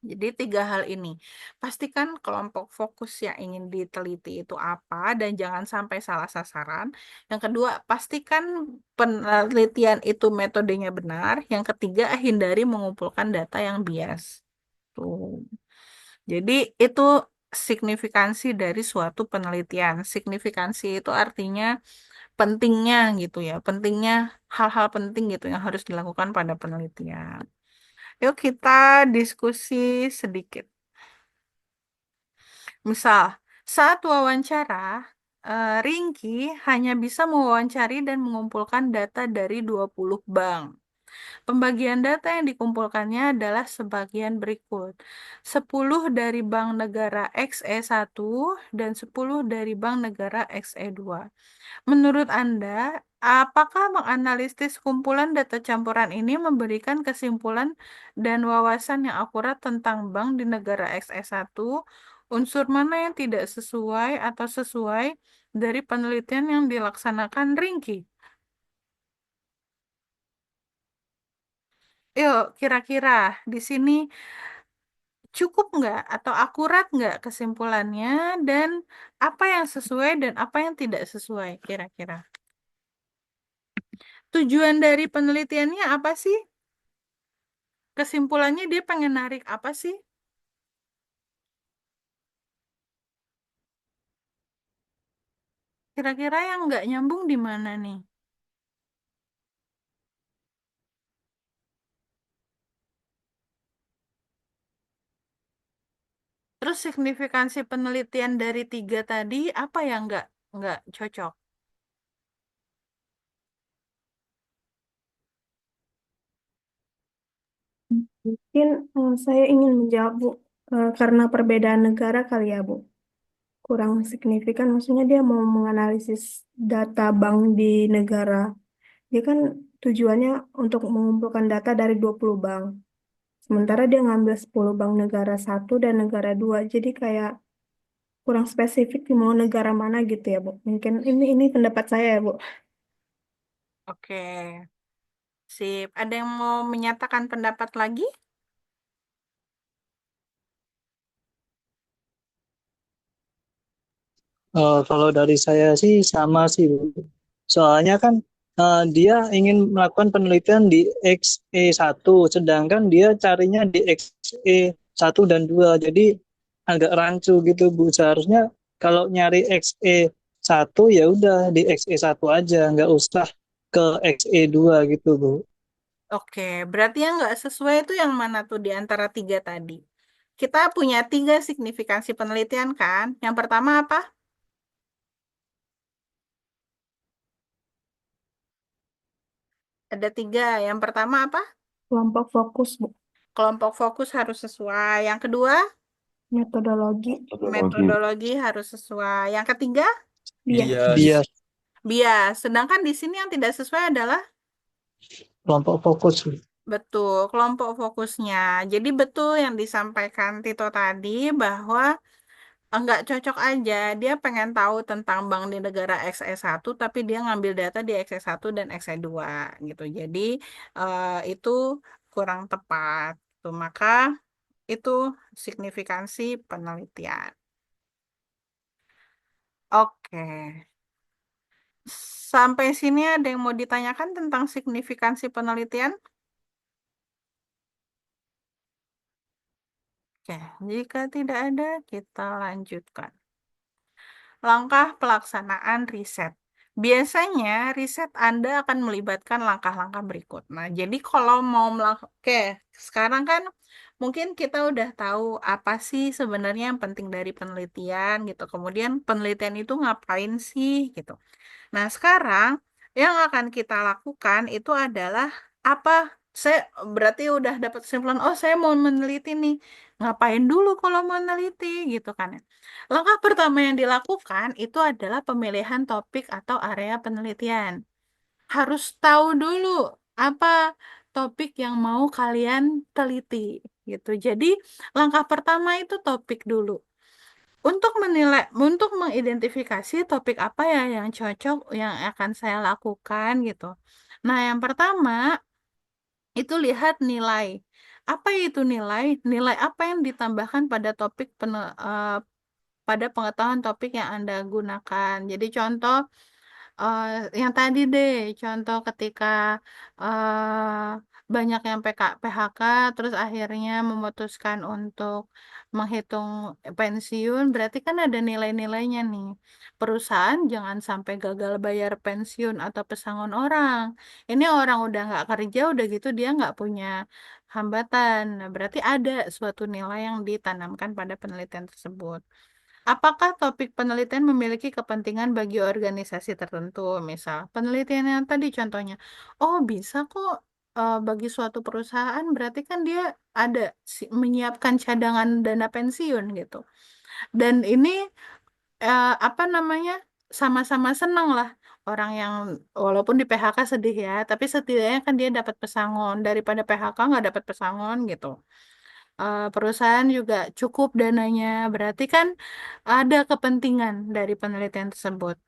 Jadi tiga hal ini, pastikan kelompok fokus yang ingin diteliti itu apa dan jangan sampai salah sasaran. Yang kedua, pastikan penelitian itu metodenya benar. Yang ketiga, hindari mengumpulkan data yang bias. Tuh. Jadi itu signifikansi dari suatu penelitian. Signifikansi itu artinya pentingnya gitu ya, pentingnya hal-hal penting gitu yang harus dilakukan pada penelitian. Yuk kita diskusi sedikit. Misal, saat wawancara, Ringky hanya bisa mewawancari dan mengumpulkan data dari 20 bank. Pembagian data yang dikumpulkannya adalah sebagian berikut. 10 dari bank negara XE1 dan 10 dari bank negara XE2. Menurut Anda, apakah menganalisis kumpulan data campuran ini memberikan kesimpulan dan wawasan yang akurat tentang bank di negara XE1? Unsur mana yang tidak sesuai atau sesuai dari penelitian yang dilaksanakan Ringki? Yuk, kira-kira di sini cukup nggak atau akurat nggak kesimpulannya dan apa yang sesuai dan apa yang tidak sesuai kira-kira? Tujuan dari penelitiannya apa sih? Kesimpulannya dia pengen narik apa sih? Kira-kira yang nggak nyambung di mana nih? Terus signifikansi penelitian dari tiga tadi apa yang nggak cocok? Mungkin saya ingin menjawab, Bu, karena perbedaan negara kali ya, Bu. Kurang signifikan, maksudnya dia mau menganalisis data bank di negara. Dia kan tujuannya untuk mengumpulkan data dari 20 bank. Sementara dia ngambil 10 bank negara satu dan negara dua. Jadi kayak kurang spesifik mau negara mana gitu ya, Bu. Mungkin ini pendapat saya ya, Bu. Oke, sip. Ada yang mau menyatakan pendapat lagi? Kalau dari saya sih sama sih, Bu. Soalnya kan dia ingin melakukan penelitian di XE1, sedangkan dia carinya di XE1 dan 2. Jadi agak rancu gitu, Bu. Seharusnya kalau nyari XE1 ya udah di XE1 aja, nggak usah ke XE2 gitu, Bu. Oke, berarti yang nggak sesuai itu yang mana tuh di antara tiga tadi? Kita punya tiga signifikansi penelitian kan? Yang pertama apa? Ada tiga. Yang pertama apa? Kelompok fokus, Bu. Kelompok fokus harus sesuai. Yang kedua, Metodologi, metodologi harus sesuai. Yang ketiga, bias. Dia Bias. bias. Sedangkan di sini yang tidak sesuai adalah kelompok fokus, Bu. betul kelompok fokusnya. Jadi betul yang disampaikan Tito tadi bahwa nggak cocok aja. Dia pengen tahu tentang bank di negara XE1, tapi dia ngambil data di XE1 dan XE2 gitu. Jadi itu kurang tepat. Tuh, maka itu signifikansi penelitian. Oke. Sampai sini ada yang mau ditanyakan tentang signifikansi penelitian? Oke, jika tidak ada, kita lanjutkan. Langkah pelaksanaan riset. Biasanya riset Anda akan melibatkan langkah-langkah berikut. Nah, jadi kalau mau melakukan, oke, sekarang kan mungkin kita udah tahu apa sih sebenarnya yang penting dari penelitian gitu. Kemudian penelitian itu ngapain sih gitu. Nah, sekarang yang akan kita lakukan itu adalah apa? Saya berarti udah dapat kesimpulan, oh saya mau meneliti nih. Ngapain dulu kalau mau meneliti gitu kan ya. Langkah pertama yang dilakukan itu adalah pemilihan topik atau area penelitian. Harus tahu dulu apa topik yang mau kalian teliti gitu. Jadi langkah pertama itu topik dulu. Untuk menilai, untuk mengidentifikasi topik apa ya yang cocok, yang akan saya lakukan gitu. Nah, yang pertama itu lihat nilai. Apa itu nilai? Nilai apa yang ditambahkan pada pada pengetahuan topik yang Anda gunakan. Jadi contoh eh, yang tadi deh, contoh ketika banyak yang PHK, terus akhirnya memutuskan untuk menghitung pensiun, berarti kan ada nilai-nilainya nih. Perusahaan jangan sampai gagal bayar pensiun atau pesangon orang. Ini orang udah nggak kerja, udah gitu dia nggak punya hambatan. Nah, berarti ada suatu nilai yang ditanamkan pada penelitian tersebut. Apakah topik penelitian memiliki kepentingan bagi organisasi tertentu? Misal, penelitian yang tadi contohnya, oh bisa kok bagi suatu perusahaan, berarti kan dia ada menyiapkan cadangan dana pensiun gitu. Dan ini apa namanya, sama-sama senang lah. Orang yang walaupun di PHK sedih ya, tapi setidaknya kan dia dapat pesangon daripada PHK nggak dapat pesangon gitu. Perusahaan juga cukup dananya. Berarti kan ada kepentingan dari penelitian tersebut.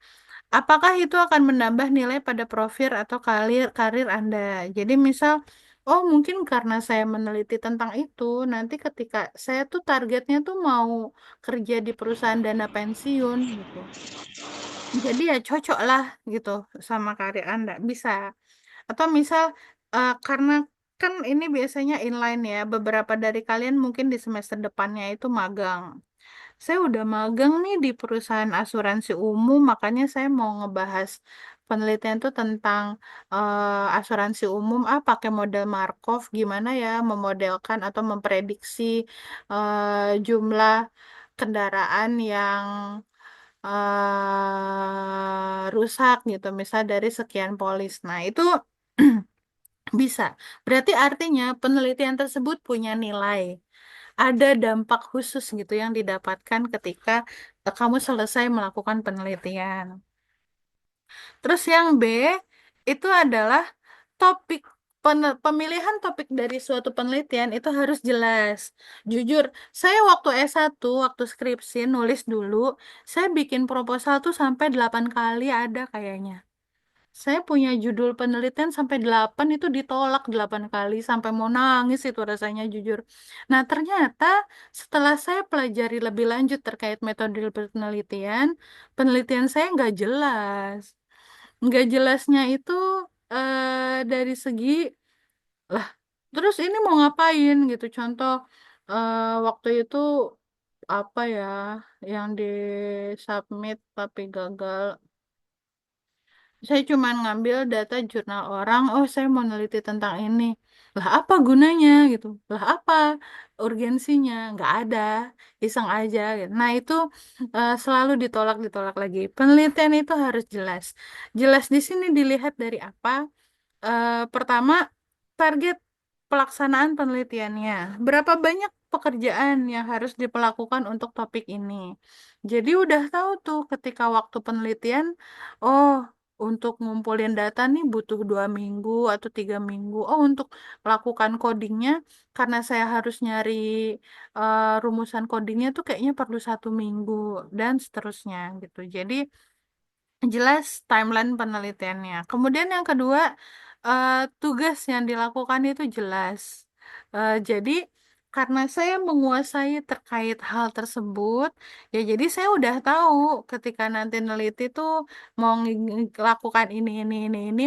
Apakah itu akan menambah nilai pada profil atau karir karir Anda? Jadi misal, oh mungkin karena saya meneliti tentang itu, nanti ketika saya tuh targetnya tuh mau kerja di perusahaan dana pensiun gitu. Jadi ya cocok lah gitu sama karir Anda. Bisa. Atau misal karena kan ini biasanya inline ya, beberapa dari kalian mungkin di semester depannya itu magang. Saya udah magang nih di perusahaan asuransi umum, makanya saya mau ngebahas penelitian itu tentang asuransi umum, pakai model Markov, gimana ya memodelkan atau memprediksi jumlah kendaraan yang rusak gitu, misal dari sekian polis. Nah, itu bisa. Berarti artinya penelitian tersebut punya nilai. Ada dampak khusus gitu yang didapatkan ketika kamu selesai melakukan penelitian. Terus yang B itu adalah topik pemilihan topik dari suatu penelitian itu harus jelas. Jujur, saya waktu S1, waktu skripsi nulis dulu, saya bikin proposal tuh sampai 8 kali ada kayaknya. Saya punya judul penelitian sampai 8 itu ditolak 8 kali sampai mau nangis itu rasanya jujur. Nah, ternyata setelah saya pelajari lebih lanjut terkait metode penelitian, penelitian saya nggak jelas. Nggak jelasnya itu dari segi lah, terus ini mau ngapain gitu. Contoh waktu itu apa ya yang di submit tapi gagal. Saya cuma ngambil data jurnal orang, oh saya mau neliti tentang ini. Lah apa gunanya gitu? Lah apa urgensinya? Nggak ada, iseng aja gitu. Nah itu selalu ditolak lagi. Penelitian itu harus jelas. Jelas di sini dilihat dari apa? Pertama, target pelaksanaan penelitiannya. Berapa banyak pekerjaan yang harus dilakukan untuk topik ini. Jadi udah tahu tuh ketika waktu penelitian, oh untuk ngumpulin data nih butuh 2 minggu atau 3 minggu. Oh untuk melakukan codingnya, karena saya harus nyari rumusan codingnya tuh kayaknya perlu 1 minggu dan seterusnya gitu. Jadi jelas timeline penelitiannya. Kemudian yang kedua, eh, tugas yang dilakukan itu jelas. Jadi karena saya menguasai terkait hal tersebut, ya jadi saya udah tahu ketika nanti neliti tuh mau lakukan ini,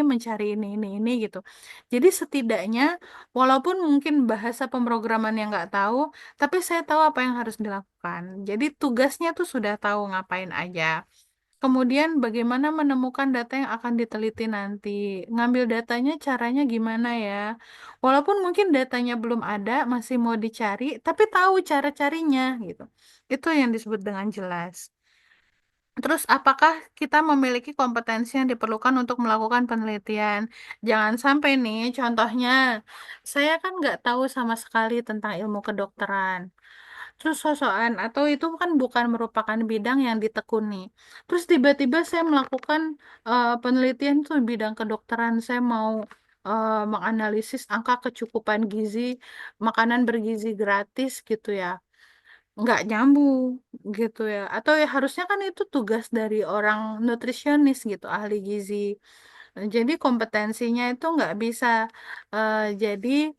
mencari ini gitu. Jadi setidaknya, walaupun mungkin bahasa pemrograman yang nggak tahu, tapi saya tahu apa yang harus dilakukan. Jadi tugasnya tuh sudah tahu ngapain aja. Kemudian bagaimana menemukan data yang akan diteliti nanti. Ngambil datanya caranya gimana ya? Walaupun mungkin datanya belum ada, masih mau dicari, tapi tahu cara carinya gitu. Itu yang disebut dengan jelas. Terus, apakah kita memiliki kompetensi yang diperlukan untuk melakukan penelitian? Jangan sampai nih, contohnya, saya kan nggak tahu sama sekali tentang ilmu kedokteran. Terus sosokan atau itu kan bukan merupakan bidang yang ditekuni. Terus tiba-tiba saya melakukan penelitian tuh bidang kedokteran. Saya mau menganalisis angka kecukupan gizi, makanan bergizi gratis gitu ya. Nggak nyambung gitu ya. Atau ya harusnya kan itu tugas dari orang nutrisionis gitu, ahli gizi. Jadi kompetensinya itu nggak bisa. Jadi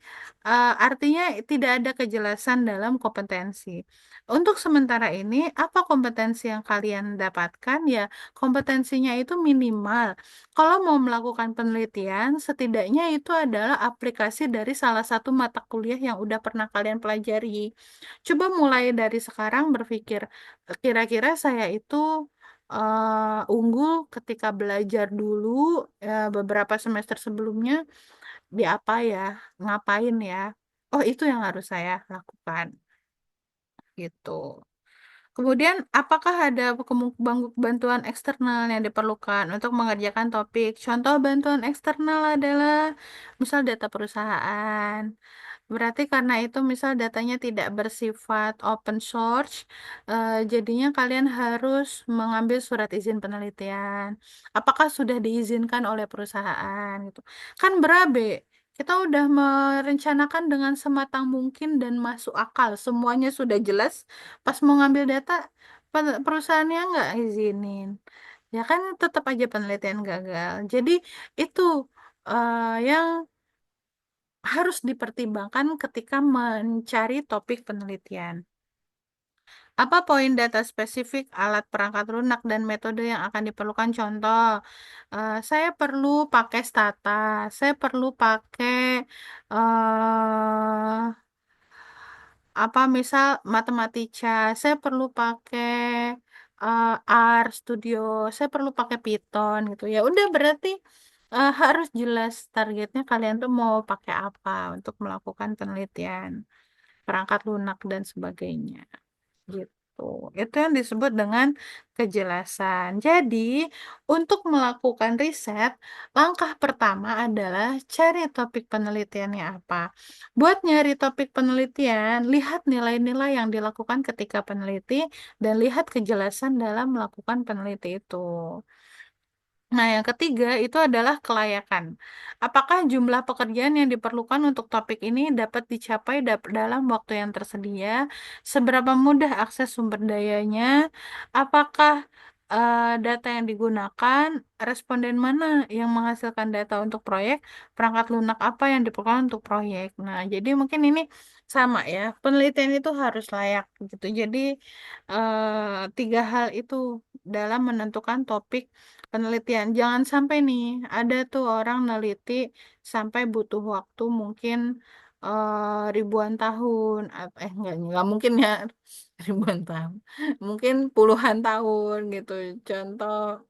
artinya tidak ada kejelasan dalam kompetensi. Untuk sementara ini, apa kompetensi yang kalian dapatkan? Ya, kompetensinya itu minimal. Kalau mau melakukan penelitian, setidaknya itu adalah aplikasi dari salah satu mata kuliah yang udah pernah kalian pelajari. Coba mulai dari sekarang berpikir, kira-kira saya itu unggul ketika belajar dulu beberapa semester sebelumnya di apa ya, ngapain ya. Oh, itu yang harus saya lakukan gitu. Kemudian, apakah ada bantuan eksternal yang diperlukan untuk mengerjakan topik? Contoh bantuan eksternal adalah misal data perusahaan. Berarti karena itu misal datanya tidak bersifat open source, jadinya kalian harus mengambil surat izin penelitian. Apakah sudah diizinkan oleh perusahaan gitu? Kan berabe. Kita udah merencanakan dengan sematang mungkin dan masuk akal. Semuanya sudah jelas. Pas mau ngambil data, perusahaannya nggak izinin. Ya kan tetap aja penelitian gagal. Jadi itu yang harus dipertimbangkan ketika mencari topik penelitian. Apa poin data spesifik, alat perangkat lunak, dan metode yang akan diperlukan? Contoh, saya perlu pakai stata, saya perlu pakai apa misal matematika, saya perlu pakai R Studio, saya perlu pakai Python gitu. Ya udah berarti harus jelas targetnya kalian tuh mau pakai apa untuk melakukan penelitian, perangkat lunak dan sebagainya. Gitu. Itu yang disebut dengan kejelasan. Jadi, untuk melakukan riset, langkah pertama adalah cari topik penelitiannya apa. Buat nyari topik penelitian, lihat nilai-nilai yang dilakukan ketika peneliti dan lihat kejelasan dalam melakukan peneliti itu. Nah, yang ketiga itu adalah kelayakan. Apakah jumlah pekerjaan yang diperlukan untuk topik ini dapat dicapai dalam waktu yang tersedia? Seberapa mudah akses sumber dayanya? Apakah data yang digunakan, responden mana yang menghasilkan data untuk proyek, perangkat lunak apa yang diperlukan untuk proyek. Nah, jadi mungkin ini sama ya, penelitian itu harus layak gitu. Jadi tiga hal itu dalam menentukan topik penelitian. Jangan sampai nih ada tuh orang neliti sampai butuh waktu mungkin ribuan tahun, nggak mungkin ya ribuan tahun, mungkin puluhan tahun gitu. Contoh,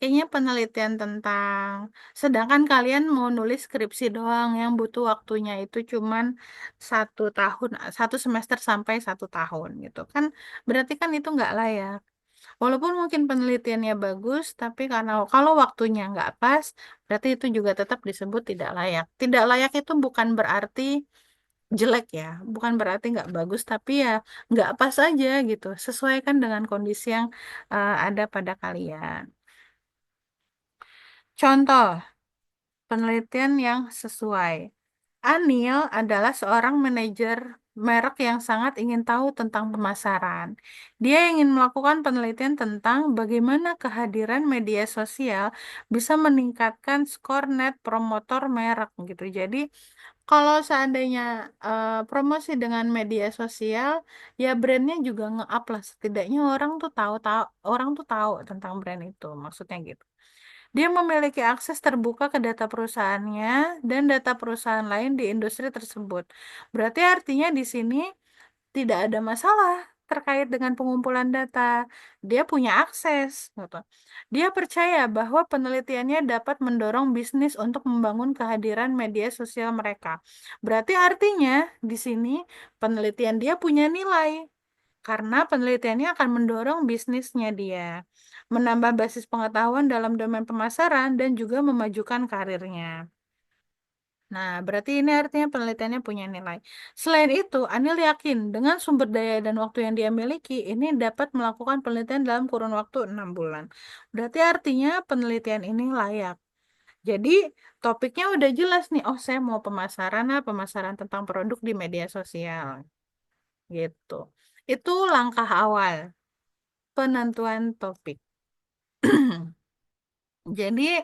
kayaknya penelitian tentang, sedangkan kalian mau nulis skripsi doang yang butuh waktunya itu cuman 1 tahun, 1 semester sampai 1 tahun gitu kan, berarti kan itu nggak layak. Walaupun mungkin penelitiannya bagus, tapi karena kalau waktunya nggak pas, berarti itu juga tetap disebut tidak layak. Tidak layak itu bukan berarti jelek ya, bukan berarti nggak bagus, tapi ya nggak pas aja gitu. Sesuaikan dengan kondisi yang ada pada kalian. Contoh, penelitian yang sesuai. Anil adalah seorang manajer merek yang sangat ingin tahu tentang pemasaran. Dia ingin melakukan penelitian tentang bagaimana kehadiran media sosial bisa meningkatkan skor net promotor merek gitu. Jadi, kalau seandainya promosi dengan media sosial, ya brandnya juga nge-up lah. Setidaknya orang tuh tahu tentang brand itu, maksudnya gitu. Dia memiliki akses terbuka ke data perusahaannya dan data perusahaan lain di industri tersebut. Berarti artinya di sini tidak ada masalah terkait dengan pengumpulan data. Dia punya akses, gitu. Dia percaya bahwa penelitiannya dapat mendorong bisnis untuk membangun kehadiran media sosial mereka. Berarti artinya di sini penelitian dia punya nilai karena penelitiannya akan mendorong bisnisnya dia, menambah basis pengetahuan dalam domain pemasaran dan juga memajukan karirnya. Nah, berarti ini artinya penelitiannya punya nilai. Selain itu, Anil yakin dengan sumber daya dan waktu yang dia miliki, ini dapat melakukan penelitian dalam kurun waktu 6 bulan. Berarti artinya penelitian ini layak. Jadi, topiknya udah jelas nih. Oh, saya mau pemasaran, pemasaran tentang produk di media sosial. Gitu. Itu langkah awal penentuan topik. Jadi,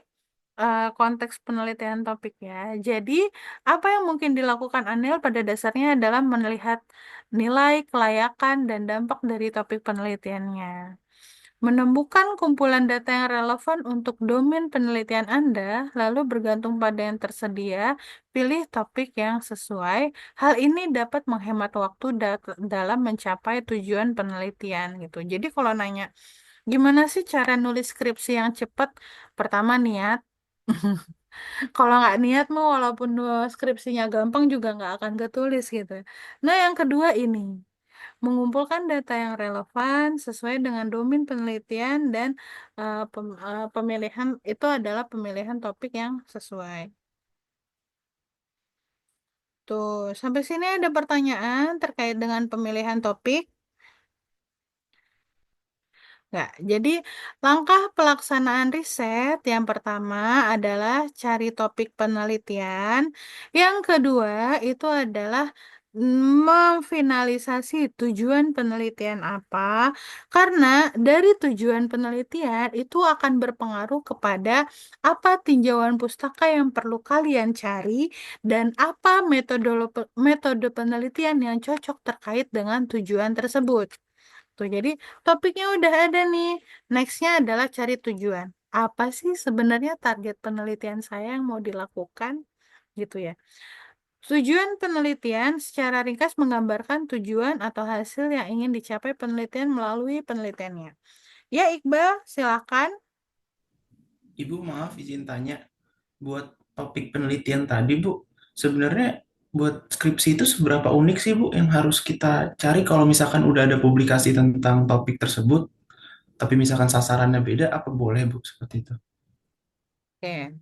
konteks penelitian topik ya. Jadi, apa yang mungkin dilakukan Anil pada dasarnya adalah melihat nilai, kelayakan, dan dampak dari topik penelitiannya. Menemukan kumpulan data yang relevan untuk domain penelitian Anda, lalu bergantung pada yang tersedia, pilih topik yang sesuai. Hal ini dapat menghemat waktu dalam mencapai tujuan penelitian gitu. Jadi kalau nanya, gimana sih cara nulis skripsi yang cepat? Pertama, niat. Kalau nggak niat mah walaupun skripsinya gampang juga nggak akan ketulis gitu. Nah, yang kedua ini, mengumpulkan data yang relevan sesuai dengan domain penelitian dan pemilihan itu adalah pemilihan topik yang sesuai. Tuh, sampai sini ada pertanyaan terkait dengan pemilihan topik? Nggak. Jadi, langkah pelaksanaan riset yang pertama adalah cari topik penelitian. Yang kedua itu adalah memfinalisasi tujuan penelitian apa, karena dari tujuan penelitian itu akan berpengaruh kepada apa tinjauan pustaka yang perlu kalian cari dan apa metode penelitian yang cocok terkait dengan tujuan tersebut. Tuh, jadi topiknya udah ada nih. Nextnya adalah cari tujuan. Apa sih sebenarnya target penelitian saya yang mau dilakukan? Gitu ya. Tujuan penelitian secara ringkas menggambarkan tujuan atau hasil yang ingin dicapai penelitian melalui penelitiannya. Ya, Iqbal, silakan. Ibu maaf izin tanya, buat topik penelitian tadi Bu, sebenarnya buat skripsi itu seberapa unik sih Bu yang harus kita cari kalau misalkan udah ada publikasi tentang topik tersebut, tapi misalkan sasarannya beda, apa boleh Bu seperti itu? Oke.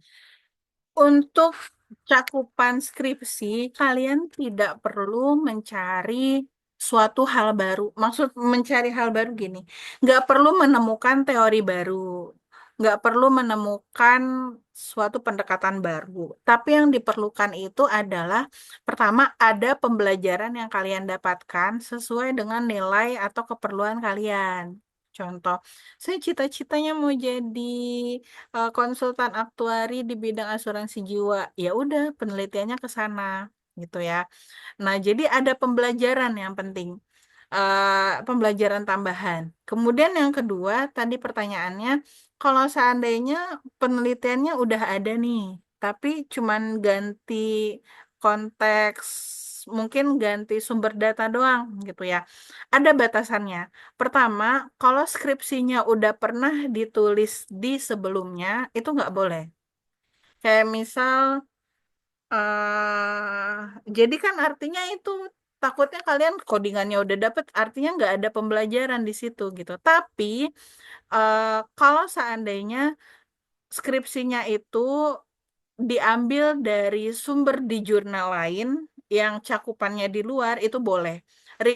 Untuk cakupan skripsi, kalian tidak perlu mencari suatu hal baru. Maksud mencari hal baru gini, nggak perlu menemukan teori baru, nggak perlu menemukan suatu pendekatan baru. Tapi yang diperlukan itu adalah, pertama, ada pembelajaran yang kalian dapatkan sesuai dengan nilai atau keperluan kalian. Contoh, saya cita-citanya mau jadi konsultan aktuari di bidang asuransi jiwa. Ya udah, penelitiannya ke sana gitu ya. Nah, jadi ada pembelajaran yang penting, pembelajaran tambahan. Kemudian yang kedua, tadi pertanyaannya, kalau seandainya penelitiannya udah ada nih, tapi cuman ganti konteks, mungkin ganti sumber data doang gitu ya. Ada batasannya. pertama, kalau skripsinya udah pernah ditulis di sebelumnya, itu nggak boleh. Kayak misal, jadi kan artinya itu takutnya kalian codingannya udah dapet, artinya nggak ada pembelajaran di situ gitu. Tapi eh, kalau seandainya skripsinya itu diambil dari sumber di jurnal lain yang cakupannya di luar, itu boleh.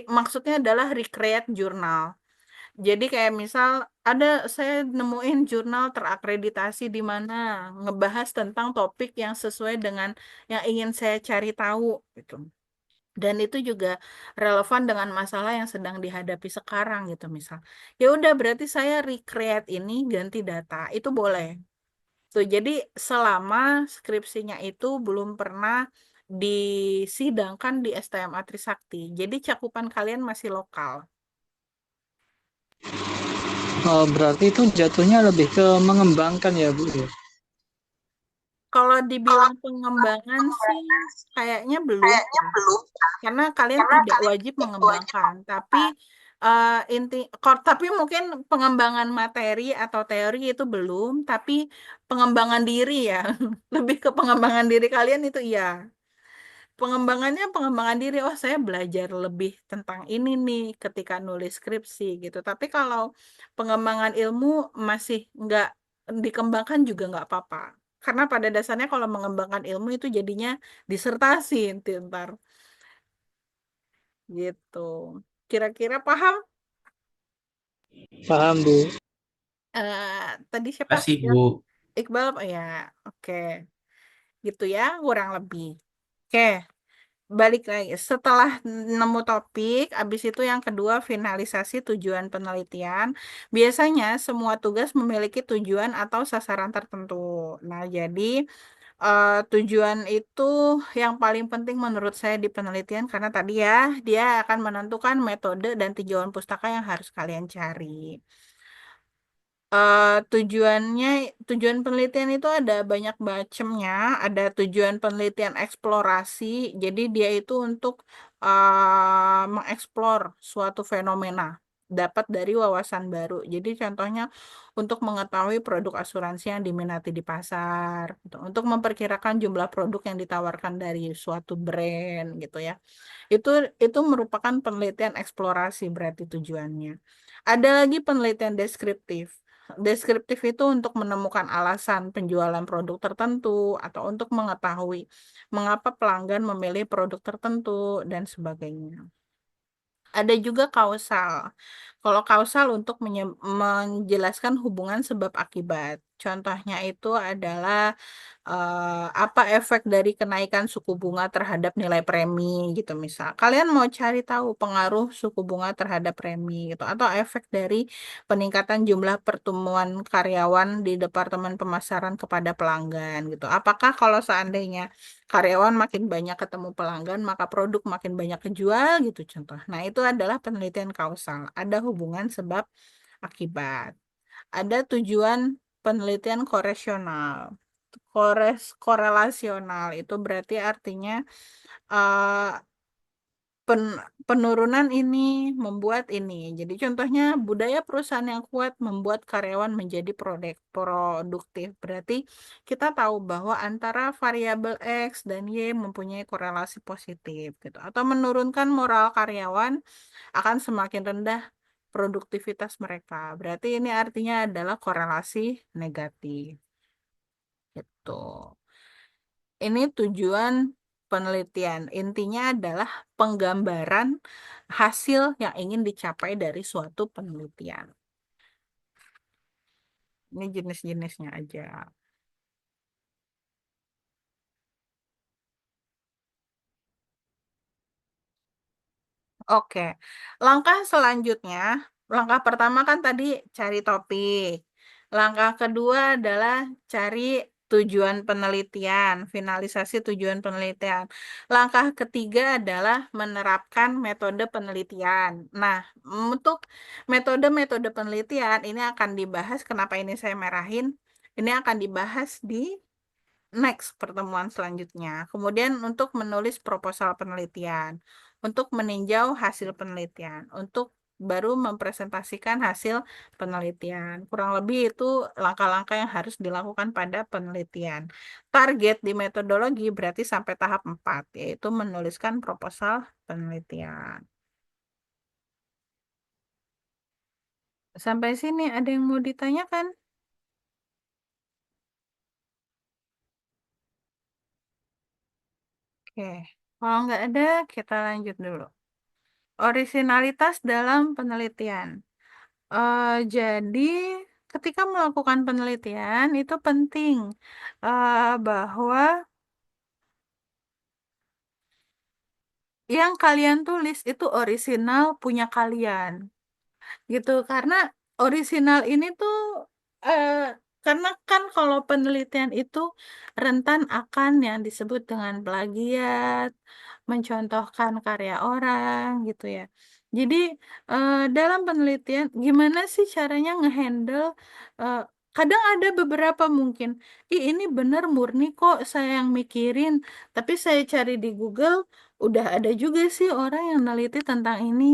Maksudnya adalah recreate jurnal. Jadi kayak misal ada, saya nemuin jurnal terakreditasi di mana ngebahas tentang topik yang sesuai dengan yang ingin saya cari tahu gitu. Dan itu juga relevan dengan masalah yang sedang dihadapi sekarang gitu misal. Ya udah, berarti saya recreate ini, ganti data, itu boleh. Tuh, jadi selama skripsinya itu belum pernah disidangkan di STMA Trisakti. Jadi cakupan kalian masih lokal. Berarti itu jatuhnya lebih ke mengembangkan ya, Bu, ya? Kalau dibilang pengembangan sih kayaknya belum ya. Karena kalian tidak wajib mengembangkan. Tapi tapi mungkin pengembangan materi atau teori itu belum, tapi pengembangan diri ya. Lebih ke pengembangan diri kalian itu iya. Pengembangannya pengembangan diri. Oh, saya belajar lebih tentang ini nih ketika nulis skripsi gitu. Tapi kalau pengembangan ilmu masih nggak dikembangkan juga nggak apa-apa. Karena pada dasarnya kalau mengembangkan ilmu itu jadinya disertasi ntar gitu. Kira-kira paham? Paham, Bu. Tadi siapa? Kasih Ya, Bu. Iqbal, oh ya, oke. Gitu ya, kurang lebih. Oke. Balik lagi setelah nemu topik, habis itu yang kedua finalisasi tujuan penelitian. Biasanya semua tugas memiliki tujuan atau sasaran tertentu. Nah, jadi tujuan itu yang paling penting menurut saya di penelitian, karena tadi ya dia akan menentukan metode dan tujuan pustaka yang harus kalian cari. Tujuannya, tujuan penelitian itu ada banyak macamnya. Ada tujuan penelitian eksplorasi, jadi dia itu untuk mengeksplor suatu fenomena dapat dari wawasan baru. Jadi contohnya untuk mengetahui produk asuransi yang diminati di pasar, gitu. Untuk memperkirakan jumlah produk yang ditawarkan dari suatu brand, gitu ya. Itu itu merupakan penelitian eksplorasi berarti tujuannya. Ada lagi penelitian deskriptif. Deskriptif itu untuk menemukan alasan penjualan produk tertentu atau untuk mengetahui mengapa pelanggan memilih produk tertentu dan sebagainya. Ada juga kausal. Kalau kausal untuk menjelaskan hubungan sebab akibat. Contohnya itu adalah apa efek dari kenaikan suku bunga terhadap nilai premi gitu misal. Kalian mau cari tahu pengaruh suku bunga terhadap premi gitu atau efek dari peningkatan jumlah pertemuan karyawan di Departemen Pemasaran kepada pelanggan gitu. Apakah kalau seandainya karyawan makin banyak ketemu pelanggan, maka produk makin banyak kejual gitu contoh. Nah, itu adalah penelitian kausal. Ada hubungan sebab akibat. Ada tujuan penelitian koresional. Korelasional itu berarti artinya eh, penurunan ini membuat ini. Jadi contohnya budaya perusahaan yang kuat membuat karyawan menjadi produktif. Berarti kita tahu bahwa antara variabel X dan Y mempunyai korelasi positif gitu. Atau menurunkan moral karyawan akan semakin rendah produktivitas mereka. Berarti ini artinya adalah korelasi negatif. Gitu. Ini tujuan penelitian. Intinya adalah penggambaran hasil yang ingin dicapai dari suatu penelitian. Ini jenis-jenisnya aja. Oke, langkah selanjutnya langkah pertama kan tadi cari topik. Langkah kedua adalah cari tujuan penelitian, finalisasi tujuan penelitian. Langkah ketiga adalah menerapkan metode penelitian. Nah, untuk metode-metode penelitian ini akan dibahas, kenapa ini saya merahin? Ini akan dibahas di next pertemuan selanjutnya. Kemudian untuk menulis proposal penelitian, untuk meninjau hasil penelitian, untuk baru mempresentasikan hasil penelitian. Kurang lebih itu langkah-langkah yang harus dilakukan pada penelitian. Target di metodologi berarti sampai tahap 4, yaitu menuliskan proposal penelitian. Sampai sini ada yang mau ditanyakan? Oke, kalau nggak ada, kita lanjut dulu. Orisinalitas dalam penelitian. Jadi, ketika melakukan penelitian itu penting bahwa yang kalian tulis itu orisinal punya kalian, gitu. Karena orisinal ini tuh eh, karena kan kalau penelitian itu rentan akan yang disebut dengan plagiat, mencontohkan karya orang, gitu ya. Jadi dalam penelitian gimana sih caranya ngehandle eh, kadang ada beberapa mungkin, ih ini bener murni kok saya yang mikirin, tapi saya cari di Google udah ada juga sih orang yang neliti tentang ini.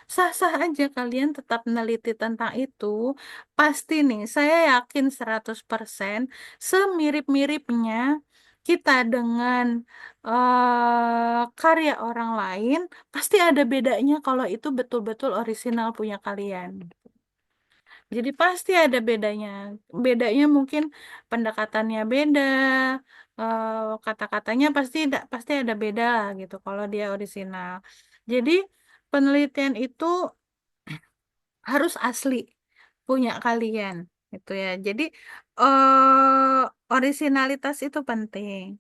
Sah-sah aja kalian tetap meneliti tentang itu. Pasti nih, saya yakin 100% semirip-miripnya kita dengan karya orang lain, pasti ada bedanya kalau itu betul-betul orisinal punya kalian. Jadi pasti ada bedanya. Bedanya mungkin pendekatannya beda, eh, kata-katanya pasti ada beda lah gitu kalau dia orisinal. Jadi penelitian itu harus asli punya kalian gitu ya. Jadi orisinalitas itu penting.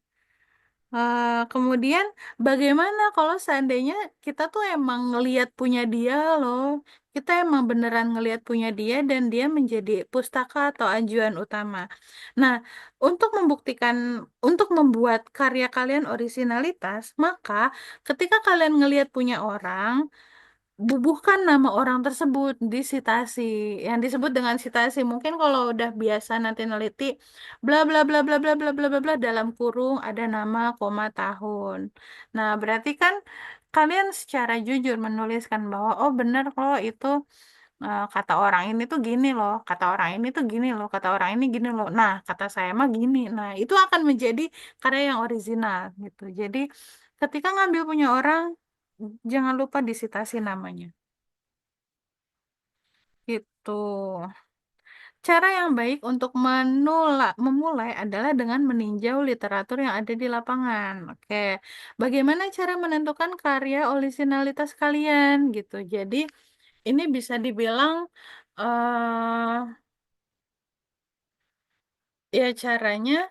Kemudian bagaimana kalau seandainya kita tuh emang ngelihat punya dia loh, kita emang beneran ngelihat punya dia dan dia menjadi pustaka atau ajuan utama. Nah, untuk membuktikan, untuk membuat karya kalian orisinalitas, maka ketika kalian ngelihat punya orang, bubuhkan nama orang tersebut di sitasi yang disebut dengan sitasi. Mungkin kalau udah biasa nanti neliti bla bla bla bla bla bla bla bla bla dalam kurung ada nama koma tahun. Nah, berarti kan kalian secara jujur menuliskan bahwa oh benar kalau itu kata orang ini tuh gini loh, kata orang ini tuh gini loh, kata orang ini gini loh. Nah, kata saya mah gini. Nah, itu akan menjadi karya yang orisinal gitu. Jadi ketika ngambil punya orang, jangan lupa disitasi namanya. Itu. Cara yang baik untuk memulai adalah dengan meninjau literatur yang ada di lapangan. Oke, bagaimana cara menentukan karya orisinalitas kalian gitu. Jadi ini bisa dibilang ya caranya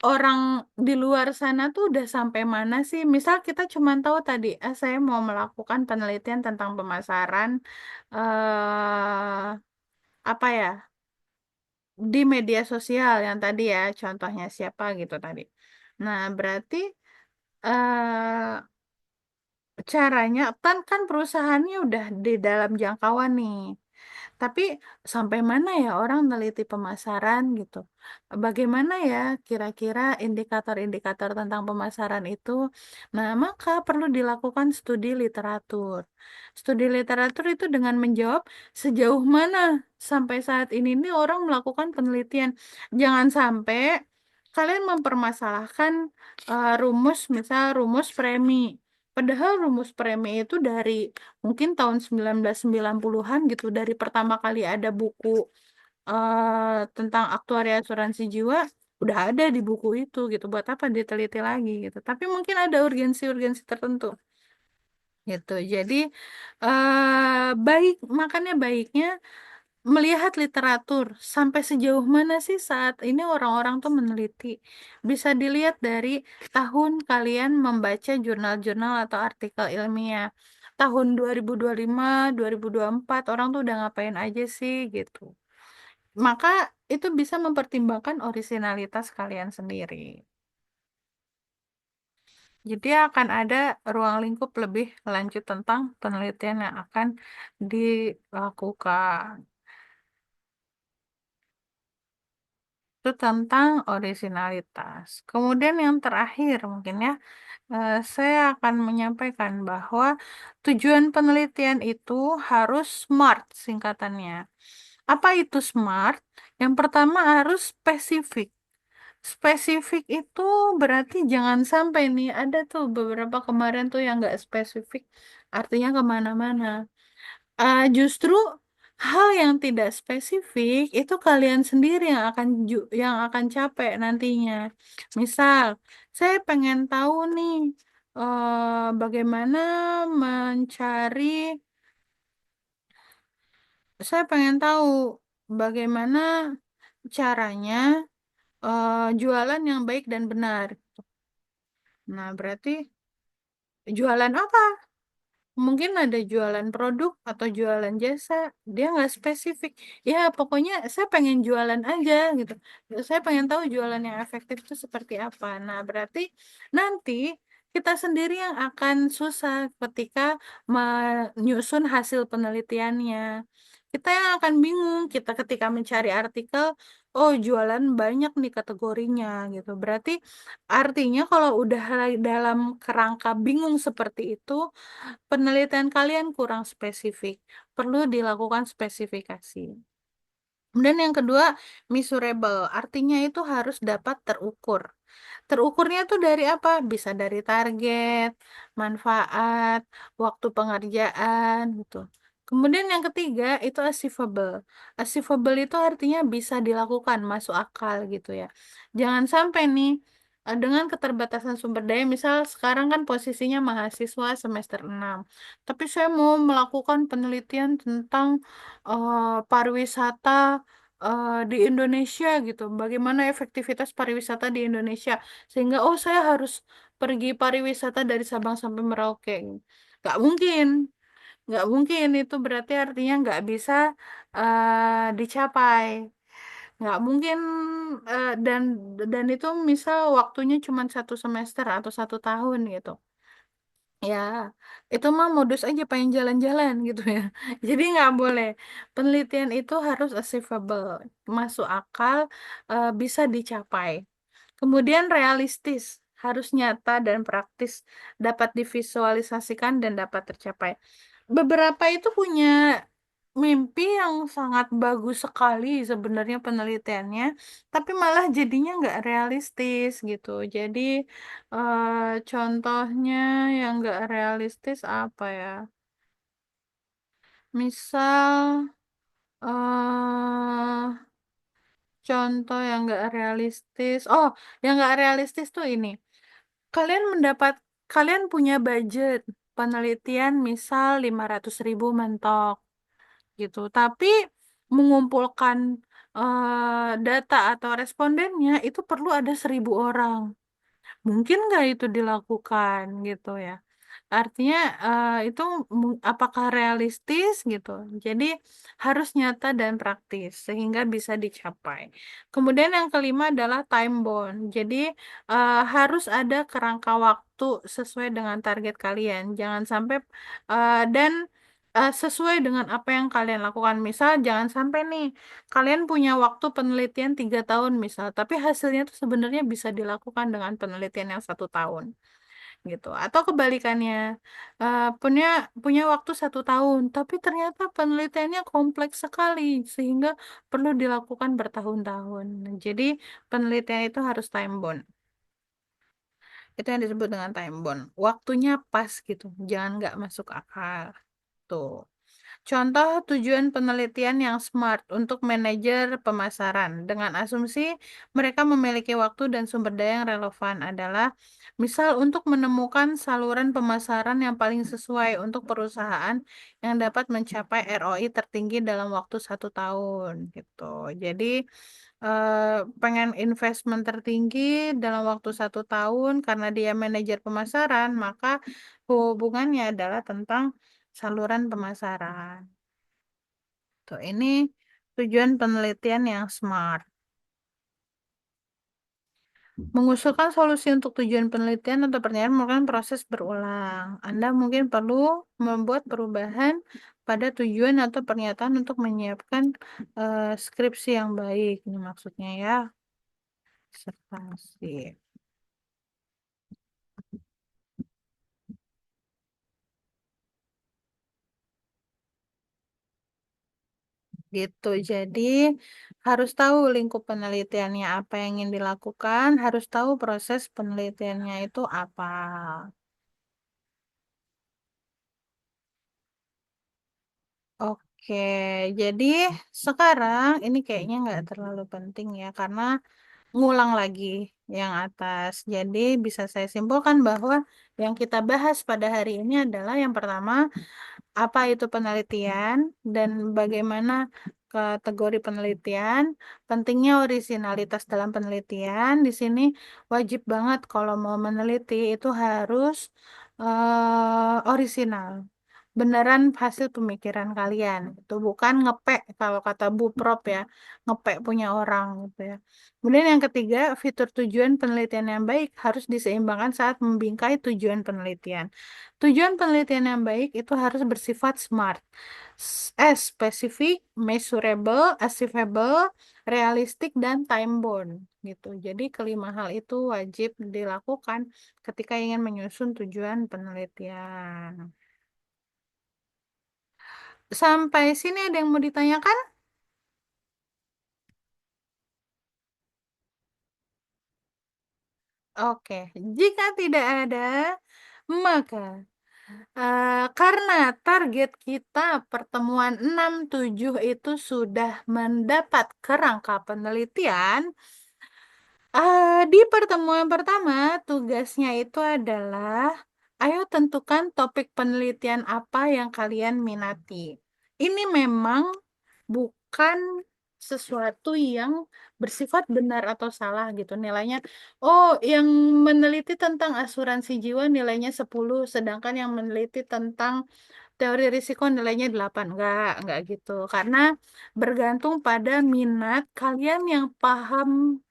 orang di luar sana tuh udah sampai mana sih? Misal kita cuma tahu tadi, saya mau melakukan penelitian tentang pemasaran apa ya di media sosial yang tadi ya, contohnya siapa gitu tadi. Nah, berarti eh caranya kan perusahaannya udah di dalam jangkauan nih. Tapi sampai mana ya orang neliti pemasaran gitu? Bagaimana ya kira-kira indikator-indikator tentang pemasaran itu? Nah, maka perlu dilakukan studi literatur. Studi literatur itu dengan menjawab sejauh mana sampai saat ini nih orang melakukan penelitian. Jangan sampai kalian mempermasalahkan rumus, misal rumus premi. Padahal rumus premi itu dari mungkin tahun 1990-an gitu, dari pertama kali ada buku tentang aktuaria asuransi jiwa udah ada di buku itu gitu, buat apa diteliti lagi gitu, tapi mungkin ada urgensi-urgensi tertentu gitu. Jadi makanya baiknya melihat literatur sampai sejauh mana sih saat ini orang-orang tuh meneliti. Bisa dilihat dari tahun kalian membaca jurnal-jurnal atau artikel ilmiah. tahun 2025, 2024 orang tuh udah ngapain aja sih gitu. Maka itu bisa mempertimbangkan orisinalitas kalian sendiri. Jadi akan ada ruang lingkup lebih lanjut tentang penelitian yang akan dilakukan. Itu tentang orisinalitas. Kemudian yang terakhir mungkin ya, saya akan menyampaikan bahwa tujuan penelitian itu harus SMART singkatannya. Apa itu SMART? Yang pertama harus spesifik. Spesifik itu berarti jangan sampai nih ada tuh beberapa kemarin tuh yang nggak spesifik, artinya kemana-mana. Justru hal yang tidak spesifik itu kalian sendiri yang akan capek nantinya. Misal, saya pengen tahu nih bagaimana mencari, saya pengen tahu bagaimana caranya jualan yang baik dan benar. Nah, berarti jualan apa? Mungkin ada jualan produk atau jualan jasa, dia nggak spesifik. Ya, pokoknya saya pengen jualan aja gitu. Saya pengen tahu jualan yang efektif itu seperti apa. Nah, berarti nanti kita sendiri yang akan susah ketika menyusun hasil penelitiannya. Kita yang akan bingung kita ketika mencari artikel, oh jualan banyak nih kategorinya gitu. Berarti artinya kalau udah dalam kerangka bingung seperti itu, penelitian kalian kurang spesifik, perlu dilakukan spesifikasi. Kemudian yang kedua, measurable, artinya itu harus dapat terukur. Terukurnya tuh dari apa? Bisa dari target, manfaat, waktu pengerjaan gitu. Kemudian yang ketiga itu achievable. Achievable itu artinya bisa dilakukan, masuk akal gitu ya. Jangan sampai nih dengan keterbatasan sumber daya, misal sekarang kan posisinya mahasiswa semester 6, tapi saya mau melakukan penelitian tentang pariwisata di Indonesia gitu. Bagaimana efektivitas pariwisata di Indonesia? Sehingga oh saya harus pergi pariwisata dari Sabang sampai Merauke. Nggak mungkin, nggak mungkin itu berarti artinya nggak bisa dicapai. Nggak mungkin dan itu misal waktunya cuma 1 semester atau 1 tahun gitu. Ya, itu mah modus aja pengen jalan-jalan gitu ya. Jadi nggak boleh. Penelitian itu harus achievable, masuk akal, bisa dicapai. Kemudian realistis, harus nyata dan praktis, dapat divisualisasikan dan dapat tercapai. Beberapa itu punya mimpi yang sangat bagus sekali sebenarnya penelitiannya, tapi malah jadinya nggak realistis gitu. Jadi eh, contohnya yang nggak realistis apa ya? Misal contoh yang nggak realistis. Oh, yang nggak realistis tuh ini. Kalian mendapat, kalian punya budget penelitian misal 500.000 mentok gitu. Tapi mengumpulkan data atau respondennya itu perlu ada 1.000 orang. Mungkin nggak itu dilakukan gitu ya. Artinya itu apakah realistis gitu. Jadi harus nyata dan praktis sehingga bisa dicapai. Kemudian yang kelima adalah time bound. Jadi harus ada kerangka waktu sesuai dengan target kalian. Jangan sampai dan sesuai dengan apa yang kalian lakukan. Misal jangan sampai nih kalian punya waktu penelitian 3 tahun misal, tapi hasilnya tuh sebenarnya bisa dilakukan dengan penelitian yang 1 tahun gitu. Atau kebalikannya, punya punya waktu 1 tahun, tapi ternyata penelitiannya kompleks sekali sehingga perlu dilakukan bertahun-tahun. Jadi penelitian itu harus time bound. Itu yang disebut dengan time bound. Waktunya pas gitu, jangan nggak masuk akal. Tuh. Contoh tujuan penelitian yang smart untuk manajer pemasaran dengan asumsi mereka memiliki waktu dan sumber daya yang relevan adalah misal untuk menemukan saluran pemasaran yang paling sesuai untuk perusahaan yang dapat mencapai ROI tertinggi dalam waktu 1 tahun gitu. Jadi pengen investment tertinggi dalam waktu 1 tahun karena dia manajer pemasaran, maka hubungannya adalah tentang saluran pemasaran. Tuh, ini tujuan penelitian yang smart. Mengusulkan solusi untuk tujuan penelitian atau pertanyaan merupakan proses berulang. Anda mungkin perlu membuat perubahan pada tujuan atau pernyataan untuk menyiapkan skripsi yang baik. Ini maksudnya ya, disertasi. Gitu. Jadi harus tahu lingkup penelitiannya apa yang ingin dilakukan, harus tahu proses penelitiannya itu apa. Oke, jadi sekarang ini kayaknya nggak terlalu penting ya, karena ngulang lagi yang atas. Jadi bisa saya simpulkan bahwa yang kita bahas pada hari ini adalah yang pertama, apa itu penelitian dan bagaimana kategori penelitian, pentingnya orisinalitas dalam penelitian. Di sini wajib banget kalau mau meneliti itu harus orisinal. Beneran hasil pemikiran kalian. Itu bukan ngepek kalau kata Bu Prop ya, ngepek punya orang gitu ya. Kemudian yang ketiga, fitur tujuan penelitian yang baik harus diseimbangkan saat membingkai tujuan penelitian. Tujuan penelitian yang baik itu harus bersifat SMART. Specific, measurable, achievable, realistic, dan time bound gitu. Jadi kelima hal itu wajib dilakukan ketika ingin menyusun tujuan penelitian. Sampai sini ada yang mau ditanyakan? Oke, jika tidak ada, maka karena target kita pertemuan 6-7 itu sudah mendapat kerangka penelitian, di pertemuan pertama tugasnya itu adalah, ayo tentukan topik penelitian apa yang kalian minati. Ini memang bukan sesuatu yang bersifat benar atau salah gitu nilainya. Oh, yang meneliti tentang asuransi jiwa nilainya 10, sedangkan yang meneliti tentang teori risiko nilainya 8. Enggak gitu. Karena bergantung pada minat kalian yang paham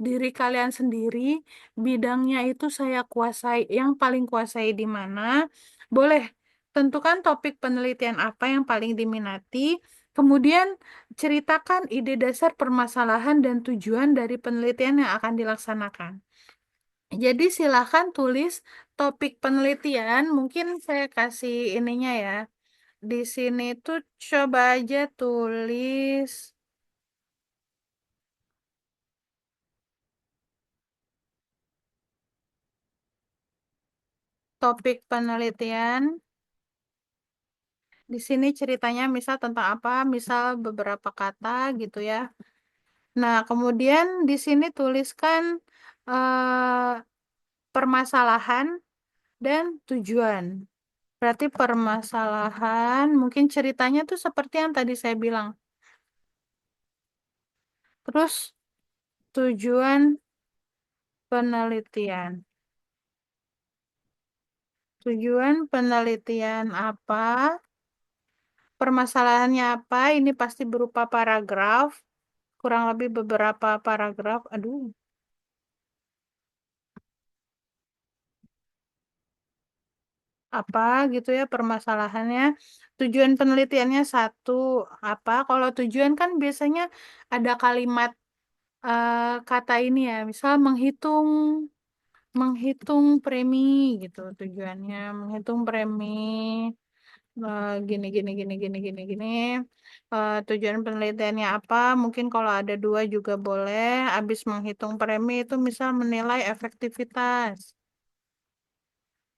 diri kalian sendiri, bidangnya itu saya kuasai, yang paling kuasai di mana. Boleh tentukan topik penelitian apa yang paling diminati, kemudian ceritakan ide dasar permasalahan dan tujuan dari penelitian yang akan dilaksanakan. Jadi silahkan tulis topik penelitian, mungkin saya kasih ininya ya. Di sini tuh coba aja tulis topik penelitian. Di sini ceritanya misal tentang apa, misal beberapa kata gitu ya. Nah, kemudian di sini tuliskan permasalahan dan tujuan. Berarti permasalahan, mungkin ceritanya tuh seperti yang tadi saya bilang. Terus tujuan penelitian. Tujuan penelitian apa? Permasalahannya apa? Ini pasti berupa paragraf, kurang lebih beberapa paragraf. Aduh, apa gitu ya permasalahannya. Tujuan penelitiannya satu apa? Kalau tujuan kan biasanya ada kalimat eh, kata ini ya, misal menghitung menghitung premi gitu tujuannya, menghitung premi gini gini gini gini gini gini. Tujuan penelitiannya apa? Mungkin kalau ada dua juga boleh. Habis menghitung premi itu misal menilai efektivitas.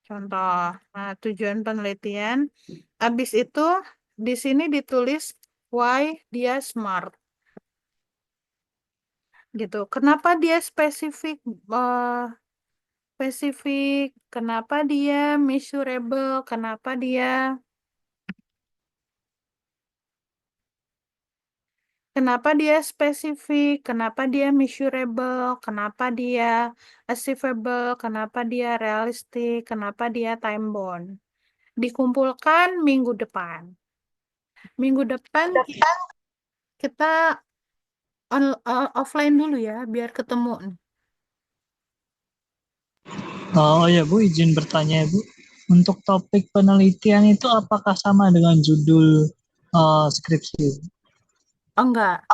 Contoh, nah, tujuan penelitian. Habis itu di sini ditulis why dia smart gitu. Kenapa dia spesifik spesifik, kenapa dia measurable, kenapa dia spesifik, kenapa dia measurable, kenapa dia achievable, kenapa dia realistic, kenapa dia time bound. Dikumpulkan minggu depan. Minggu depan kita offline dulu ya, biar ketemu. Oh ya Bu, izin bertanya ya Bu. Untuk topik penelitian itu apakah sama dengan judul skripsi? Oh, enggak.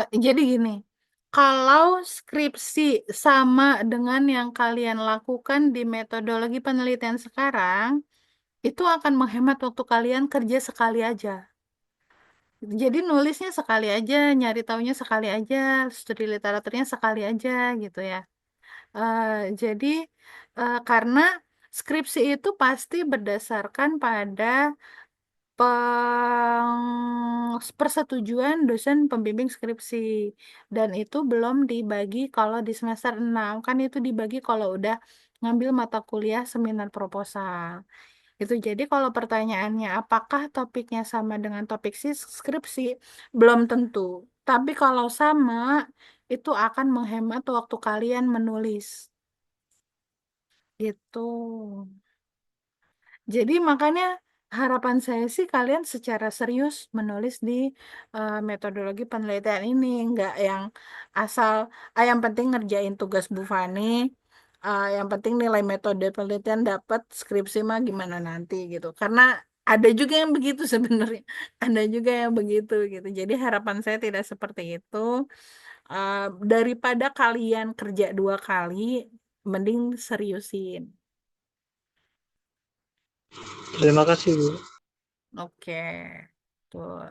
Jadi gini, kalau skripsi sama dengan yang kalian lakukan di metodologi penelitian sekarang, itu akan menghemat waktu kalian kerja sekali aja. Jadi nulisnya sekali aja, nyari taunya sekali aja, studi literaturnya sekali aja gitu ya. Eh, jadi karena skripsi itu pasti berdasarkan pada persetujuan dosen pembimbing skripsi, dan itu belum dibagi kalau di semester 6 kan, itu dibagi kalau udah ngambil mata kuliah seminar proposal itu. Jadi kalau pertanyaannya apakah topiknya sama dengan topik skripsi, belum tentu, tapi kalau sama itu akan menghemat waktu kalian menulis gitu. Jadi makanya harapan saya sih kalian secara serius menulis di metodologi penelitian ini, nggak yang asal, yang penting ngerjain tugas Bu Fani, yang penting nilai metode penelitian dapat, skripsi mah gimana nanti gitu. Karena ada juga yang begitu sebenarnya, ada juga yang begitu gitu. Jadi harapan saya tidak seperti itu. Eh, Daripada kalian kerja 2 kali, mending seriusin. Terima kasih Bu. Oke, tuh.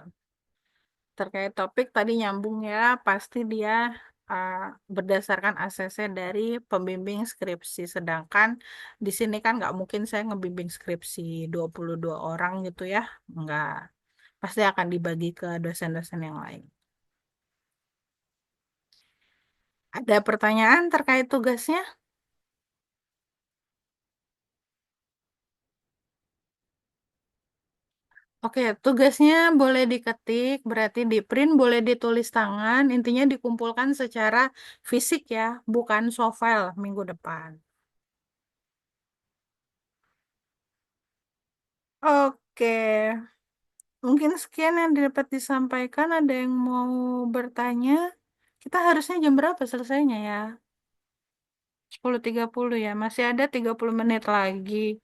Terkait topik tadi nyambung ya, pasti dia uh, berdasarkan ACC dari pembimbing skripsi. Sedangkan di sini kan nggak mungkin saya ngebimbing skripsi 22 orang gitu ya. Nggak. Pasti akan dibagi ke dosen-dosen yang lain. Ada pertanyaan terkait tugasnya? Oke, tugasnya boleh diketik, berarti di print, boleh ditulis tangan, intinya dikumpulkan secara fisik ya, bukan soft file minggu depan. Oke, mungkin sekian yang dapat disampaikan. Ada yang mau bertanya? Kita harusnya jam berapa selesainya ya? 10.30 ya, masih ada 30 menit lagi.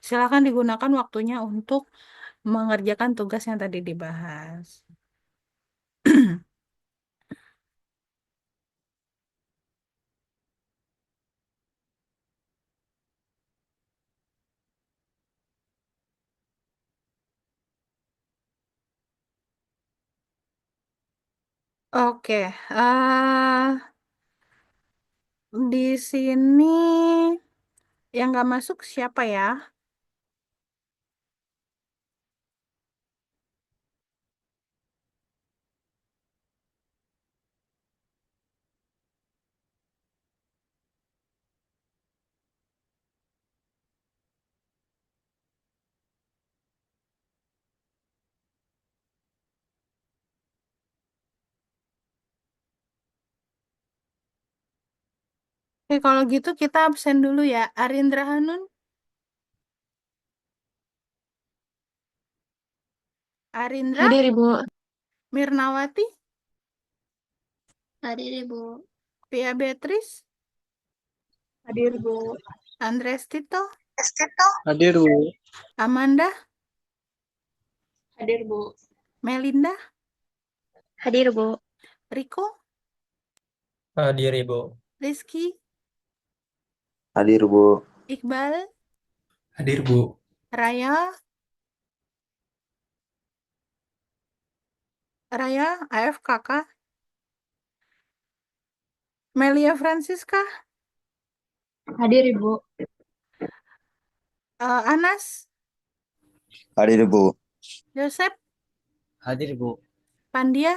Silakan digunakan waktunya untuk mengerjakan tugas yang tadi dibahas. Oke, di sini yang nggak masuk siapa ya? Oke, kalau gitu kita absen dulu ya. Arindra Hanun, Arindra, Hadir Ibu. Mirnawati, Hadir Ibu. Pia Beatrice, Hadir Bu. Andres Tito, Hadir Bu. Amanda, Hadir Bu. Melinda, Hadir Bu. Riko, Hadir Ibu. Rizky, Hadir Bu. Iqbal, Hadir Bu. Raya, AFK kah? Melia Francisca, Hadir Ibu. Anas, Hadir Bu. Yosep, Hadir, Bu. Pandia,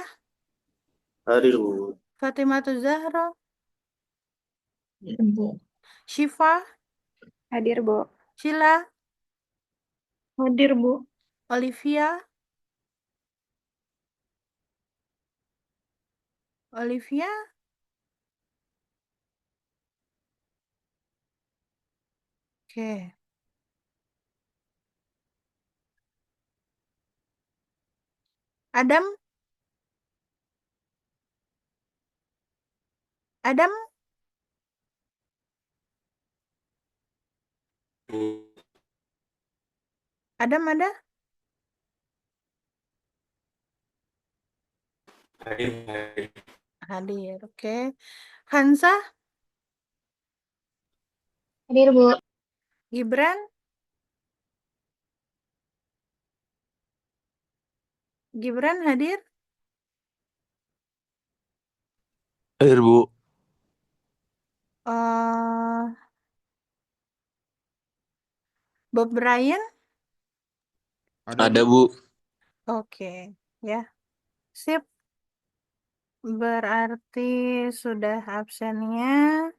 Hadir, Bu. Fatimah Zahra, Bu. Syifa, Hadir, Bu. Sheila, Hadir, Bu. Olivia, Olivia, oke. Adam, Adam, Adam ada? Hadir, oke. Hansa, Hadir, Bu. Gibran, Gibran hadir? Hadir, Bu. eh Bob Bryan, Ada, Bu. oke, ya, sip. Berarti sudah absennya.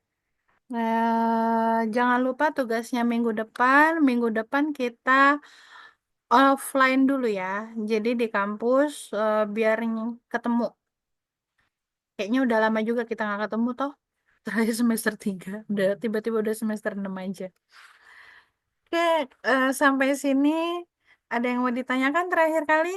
Jangan lupa tugasnya minggu depan. Minggu depan kita offline dulu ya. Jadi di kampus biar ketemu. Kayaknya udah lama juga kita nggak ketemu toh. Terakhir semester 3. Udah tiba-tiba udah semester 6 aja. Oke, sampai sini ada yang mau ditanyakan terakhir kali?